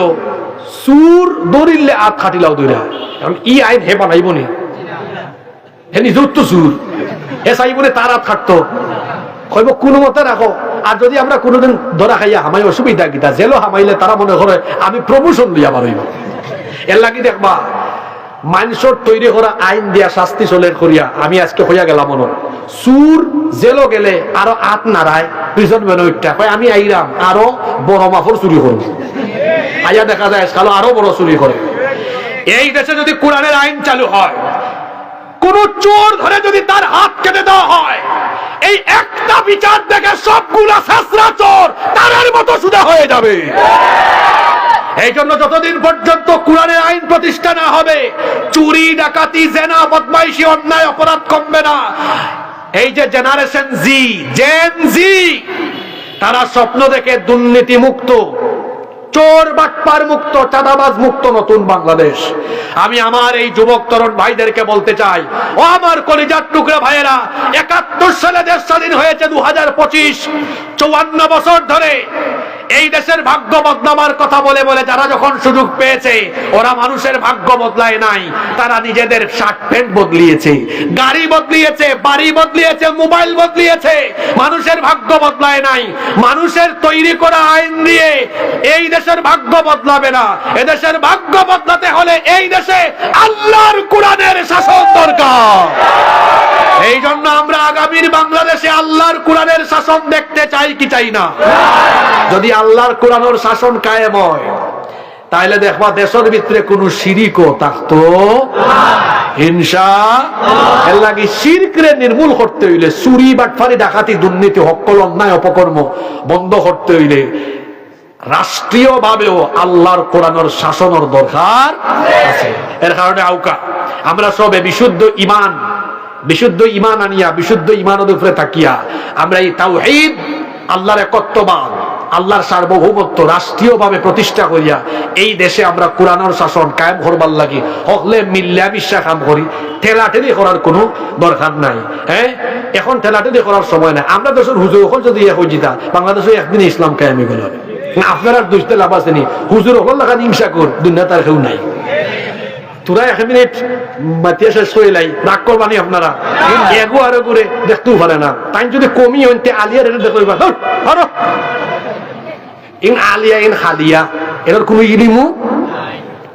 চুর দৌড়িলে আত খাটিলাও দৌড়া। এখন ই আইন হে বানাইব নি? হে নিজের তো চুর, হে চাইব নে তার আত খাটতো? কইব কোনো মতে রাখো। আর যদি আমরা কোনোদিন ধরা খাইয়া হামাই অসুবিধা কিতা, জেলো হামাইলে তারা মনে করে আমি প্রমোশন লইয়া পারইব। এর লাগি দেখবা মানুষের তৈরি করা আইন দিয়া শাস্তি চলে করিয়া আমি আজকে হইয়া গেলাম মনে চুর জেলো গেলে আরো আত নাড়ায় দুইজন মেনটা কয় আমি আইরাম আরো বড় মাফর চুরি করব। আইয়া দেখা যায় কালো আরো বড় চুরি করে। এই দেশে যদি কোরআনের আইন চালু হয়, কোন চোর ধরে যদি তার হাত কেটে দেওয়া হয়, এই একটা বিচার দেখে সবগুলা শেষরা চোর তার মতো সুদা হয়ে যাবে। এই জন্য যতদিন পর্যন্ত কোরআনের আইন প্রতিষ্ঠা না হবে, চুরি ডাকাতি জেনা বদমাইশি অন্যায় অপরাধ কমবে না। এই যে জেনারেশন জি, জেন জি, তারা স্বপ্ন দেখে দুর্নীতি মুক্ত, চোর বাটপার মুক্ত, চাঁদাবাজ মুক্ত নতুন বাংলাদেশ। আমি আমার এই যুবক তরুণ ভাইদেরকে বলতে চাই, ও আমার কলিজার টুকরা ভাইয়েরা, ৭১ সালে দেশ স্বাধীন হয়েছে, 2025 54 বছর ধরে এই দেশের ভাগ্য বদলাবার কথা বলে বলে যারা যখন সুযোগ পেয়েছে, ওরা মানুষের ভাগ্য বদলায় নাই, তারা নিজেদের শার্ট প্যান্ট বদলিয়েছে, গাড়ি বদলিয়েছে, বাড়ি বদলিয়েছে, মোবাইল বদলিয়েছে। মানুষের ভাগ্য বদলায় নাই। মানুষের তৈরি করা আইন দিয়ে এই দেশের ভাগ্য বদলাবে না। এদেশের ভাগ্য বদলাতে হলে এই দেশে আল্লাহর কোরআনের শাসন দরকার। এই জন্য আমরা আগামীর বাংলাদেশে আল্লাহর কোরআনের শাসন দেখতে চাই কি চাই না? যদি আল্লাহর কোরআনের শাসন কায়েম হয়, তাহলে দেখবা দেশের ভিতরে কোন শিরকও থাকতো ইনশাআল্লাহ। এর লাগি শিরকরে নির্মূল করতে হইলে, চুরি বাটফারি ডাকাতি দুর্নীতি হক্কল অন্যায় অপকর্ম বন্ধ করতে হইলে রাষ্ট্রীয়ভাবেও আল্লাহর কোরআনের শাসনের দরকার আছে। এর কারণে আউকা আমরা সবে বিশুদ্ধ ঈমান আনিয়া, বিশুদ্ধ ঈমানের উপরে তাকিয়া আমরা এই তাওহীদ, আল্লাহর একত্ববাদ, আল্লাহর সার্বভৌমত্ব রাষ্ট্রীয়ভাবে প্রতিষ্ঠা করিয়া এই দেশে আমরা কোরআনের শাসন কায়েম করবার লাগি হকলে মিল্লামিশা কাম করি। ঠেলাঠেলি করার কোনো দরকার নাই। হ্যাঁ, এখন ঠেলাঠেলি করার সময় নাই। আমরা দেশের হুজুর হল যদি হয়ে যেতা, বাংলাদেশে একদিন ইসলাম কায়েমি গেল। আপনারা দুইটা লাভ আসেনি, হুজুর হল লাগা হিংসা কর, দুনিয়া তার কেউ নাই। তোরা 1 মিনিট মাতিয়া শেষ করে লাই, রাগ করবানি আপনারা। এগো আরো করে দেখতেও পারে না। তাই যদি কমি হইতে আলিয়ার দেখবা ধরো ইন আলিয়া ইন খালিয়া, এর কোনো ইলিমু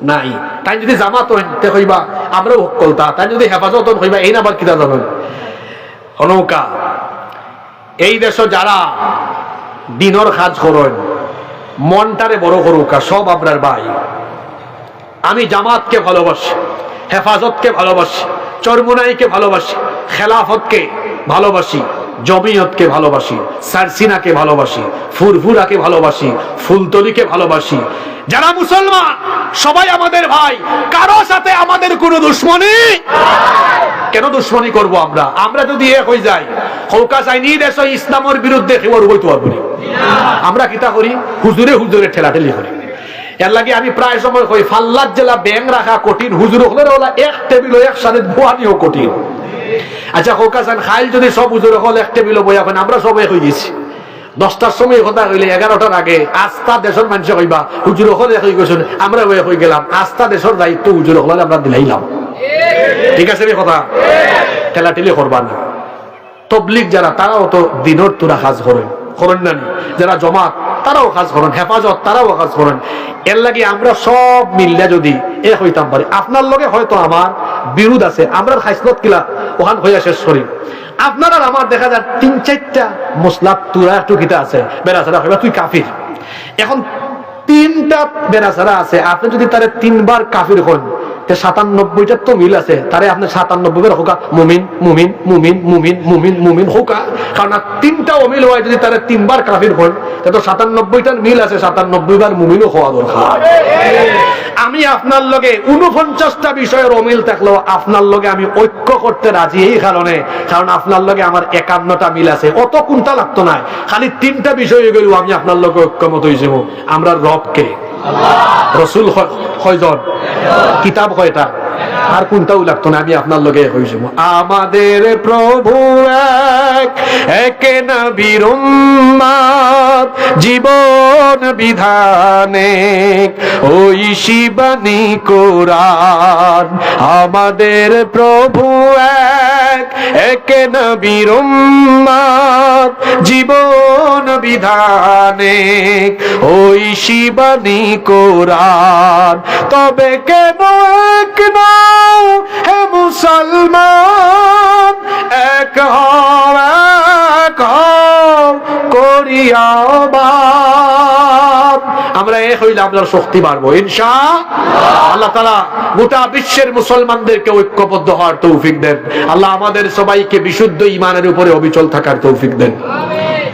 নাই। তাই যদি জামাত হইতে হইবা আমরাও হকলতা, তাই যদি হেফাজত হইবা এই না আবার কিতা জানেন হনৌকা। এই দেশ যারা দিনর কাজ করেন, মনটারে বড় করুকা, সব আপনার ভাই। আমি জামাতকে ভালোবাসি, হেফাজতকে ভালোবাসি, চরমুনাইকে ভালোবাসি, খেলাফতকে ভালোবাসি, জমিয়তকে ভালোবাসি, সারসিনাকে ভালোবাসি, ফুরফুরাকে ভালোবাসি, ফুলতলিকে ভালোবাসি। যারা মুসলমান সবাই আমাদের ভাই, কারো সাথে আমাদের কোনো দুশ্মনী। কেন দুশ্মনী করব আমরা? আমরা যদি এক হয়ে যাই, হৌকা চাইনি দেশ ইসলামের বিরুদ্ধে কেউ হইতে পারবো না। আমরা কিতা করি? হুজুরে হুজুরে ঠেলাঠেলি করি। এর লাগে আমি প্রায় সময় কই, ফাল্লার জেলা ব্যাং রাখা কঠিন, হুজুর হলে ওলা এক টেবিল একসাথে ভুয়ানিও কঠিন। আচ্ছা হৌকা চান খাইল যদি সব হুজুর হল এক টেবিল বইয়া, আমরা সবাই হয়ে গেছি। 10টার সময় কথা হইলে 11টার আগে আস্থা দেশের মানুষ কইবা হুজুর হলে হয়ে গেছেন, আমরা হয়ে গেলাম। আস্থা দেশের দায়িত্ব হুজুর হলে আমরা দিলাইলাম। ঠিক আছে রে কথা? ঠেলাঠেলি করবা না। তবলিগ যারা, তারাও তো দিনের তোরা কাজ করেন না, যারা জমাত তারাও কাজ করেন, হেফাজত তারাও কাজ করেন। এর লাগে আমরা সব মিললে যদি এ হইতাম পারি, আপনার লগে হয়তো আমার বিরোধ আছে, আমরা খাইসলত কিলা ওখান হইয়া শেষ করি। আপনার আর আমার দেখা যায় 3-4টা মুসলাত তুরা একটু কিতা আছে, বেড়াছাড়া হইবা তুই কাফির। এখন 3টা বেড়াছাড়া আছে, আপনি যদি তারে 3বার কাফির হন, 97টার তো মিল আছে, তারে আপনি 97 হোকা মুমিন মুমিন মুমিন মুমিন মুমিন মুমিন হোকা। কারণ 3টা অমিল হয়, যদি তারে 3বার কাফির হন, তো 97টার মিল আছে, 97 বার মুমিনও হওয়া দরকার। আমি আপনার লগে 49টা বিষয়ের অমিল থাকলেও আপনার লগে আমি ঐক্য করতে রাজি, এই কারণে কারণ আপনার লগে আমার 51টা মিল আছে। অত কোনটা লাগতো না, খালি 3টা বিষয় গেলেও আমি আপনার লগে ঐক্যমত হয়ে যাব। আমরা রবকে, রসুল কয়জন, কিতাব কয়টা, আর কোনটাও লাগতো না, আমি আপনার লগে হয়ে যাব। আমাদের প্রভু এক, একে নবীর উম্মত, জীবন বিধানে ওই শিবানী কোরআন। আমাদের প্রভু এক, একে নবীর উম্মত, জীবন বিধানে ওই শিবানী কোরআন। তবে কেন এক নও হে মুসলমান, এক হও এক হও করিয়া বাপ। আমরা এক হইলে আমরা শক্তি বাড়বো ইনশাআল্লাহ। আল্লাহ তাআলা গোটা বিশ্বের মুসলমানদেরকে ঐক্যবদ্ধ হওয়ার তৌফিক দেন। আল্লাহ আমাদের সবাইকে বিশুদ্ধ ঈমানের উপরে অবিচল থাকার তৌফিক দেন।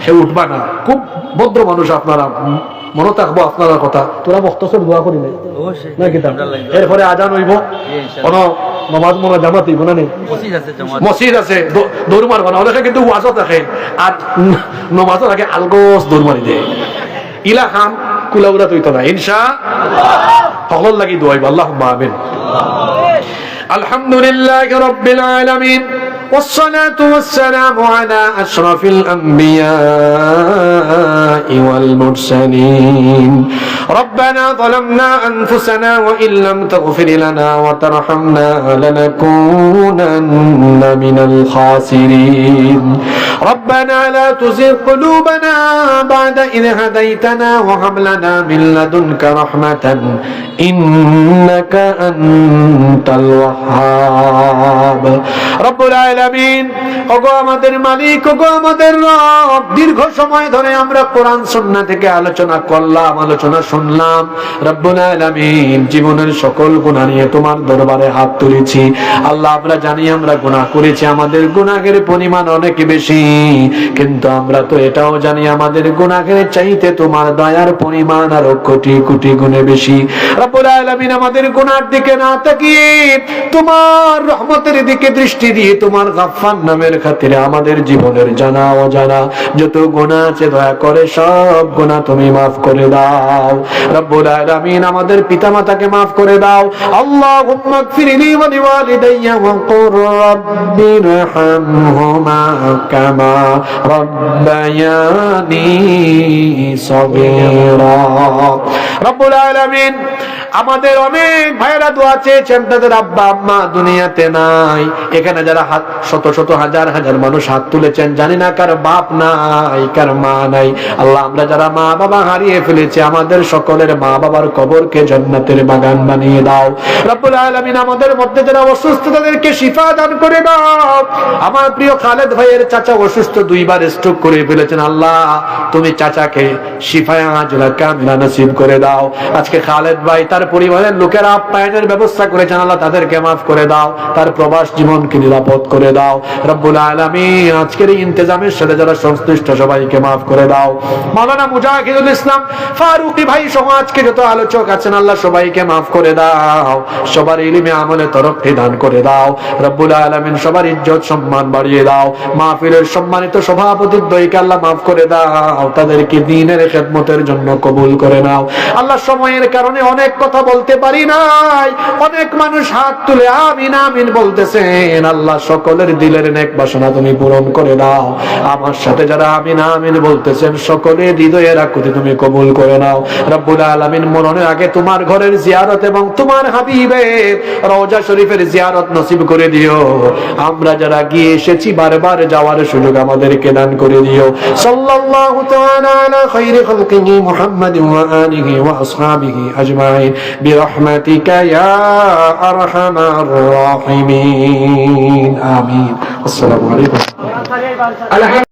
সে উঠবা না, খুব ভদ্র মানুষ আপনারা, মনে থাকবো আপনারা কথা। তোরা বক্তসর দোয়া করি নাই নাকি? এরপরে আজান হইব, কোন নমাজ মনে জামাত হইব না, নেই মসজিদ আছে, দৌড় মারবো না। অনেকে কিন্তু ওয়াজও থাকে আর নমাজও থাকে, আলগোস দৌড় মারি দেয়। ইলা খান কুলাউরা তৈত না ইনশাআল্লাহ। সকল লাগি দোয়া হইব। আল্লাহুম্মা আমিন। আলহামদুলিল্লাহি রাব্বিল আলামিন, والصلاة والسلام على أشرف الأنبياء والمرسلين. ربنا ظلمنا أنفسنا وإن لم تغفر لنا وترحمنا لنكونن من الخاسرين. ربنا لا تزغ قلوبنا بعد إذ هديتنا وهب لنا من لدنك رحمة إنك أنت الوهاب. رب العالمين, ওগো আমাদের মালিক, ওগো আমাদের রব, দীর্ঘ সময় ধরে আমরা কোরআন সুন্নাহ থেকে আলোচনা করলাম, আলোচনা শুনলাম। রব্বুল আলামিন, জীবনের সকল গুনাহ নিয়ে তোমার দরবারে হাত তুলেছি। আল্লাহ, আমরা জানি আমরা গুনাহ করেছি, আমাদের গুনাহের পরিমাণ অনেক বেশি, কিন্তু আমরা তো এটাও জানি আমাদের গুনাহের চাইতে তোমার দয়ার পরিমাণ আরো কোটি কোটি গুণে বেশি। রব্বুল আলামিন, আমাদের গুনার দিকে না তাকিয়ে তোমার রহমতের দিকে দৃষ্টি দিয়ে তোমার গাফফার নামের খাতিরে আমাদের জীবনের জানা অজানা যত গুনাহ আছে দয়া করে সব গুনাহ তুমি মাফ করে দাও। রব্বুল আলামিন, আমাদের পিতামাতাকে মাফ করে দাও। আল্লাহুম্মা গফিরলি ওয়া লিওয়ালিদাইয়া ওয়া কুর রাব্বিরহামহুমা কামা রাব্বায়ানি সগীরা। রব্বুল আলামিন, আমাদের অনেক ভাইরা দোয়া চেয়েছেন, তাদের আব্বা আম্মা দুনিয়াতে নাই। এখানে যারা হাত শত শত হাজার হাজার মানুষ হাত তুলেছেন, জানি না কার বাপ নাই, কার মা নাই। আল্লাহ, আমরা যারা মা বাবা হারিয়ে ফেলেছি, আমাদের সকলের মা বাবার কবরকে জান্নাতের বাগান বানিয়ে দাও। রব্বুল আলামিন, আমাদের মধ্যে যারা অসুস্থ তাদেরকে শিফা দান করে দাও। আমার প্রিয় খালেদ ভাইয়ের চাচা অসুস্থ, দুইবার স্ট্রোক করে ফেলেছেন। আল্লাহ, তুমি চাচাকে শিফায়ে আজলা কামিলা নসিব করে দাও। আজকে খালেদ ভাই তার পরিবারের লোকেরা আপ্যায়নের ব্যবস্থা করেছেন, আল্লাহ তাদেরকে মাফ করে দাও, তার প্রবাস জীবনকে নিরাপদ করে দাও। রব্বুল আলামিন, আজকের এই ইন্তজামের সাথে যারা সংশ্লিষ্ট সবাইকে মাফ করে দাও। মাওলানা মুজাহিদুল ইসলাম ফারুকী ভাই সহ আজকে যত আলোচক আছেন, আল্লাহ সবাইকে মাফ করে দাও, সবার ইলমে আমলে তরক্কি দান করে দাও। রব্বুল আলামিন, সবার ইজ্জত সম্মান বাড়িয়ে দাও। মাহফিলের সম্মানিত সভাপতি দ্বয়কে আল্লাহ মাফ করে দাও, তাদেরকে দ্বীনের খেদমতের জন্য কবুল করে নাও। আল্লাহ, সময়ের কারণে অনেক কথা বলতে পারি নাই, অনেক মানুষ হাত তুলে আমিন আমিন বলতেছেন। আল্লাহ, সকলের দিলের নেক বাসনা তুমি পূরণ করে দাও। আমার সাথে যারা আমিন আমিন বলতেছেন, সকলের হৃদয়ের আকুতি তুমি কবুল করে নাও। রব্বুল আলামিন, মরণের আগে তোমার ঘরের জিয়ারত এবং তোমার হাবিবের রওজা শরীফের জিয়ারত নসিব করে দিও। আমরা যারা গিয়ে এসেছি, বারবার যাওয়ার সুযোগ আমাদেরকে দান করে দিও। সাল্লাল্লাহু তাআলা আলা খায়রি খালকিহি মুহাম্মাদিন ওয়া আলিহি ওয়া আসহাবিহি আজমাইন বিরহমাতিকা ইয়া আরহামার রাহিমিন। আমিন। আসসালামু আলাইকুম।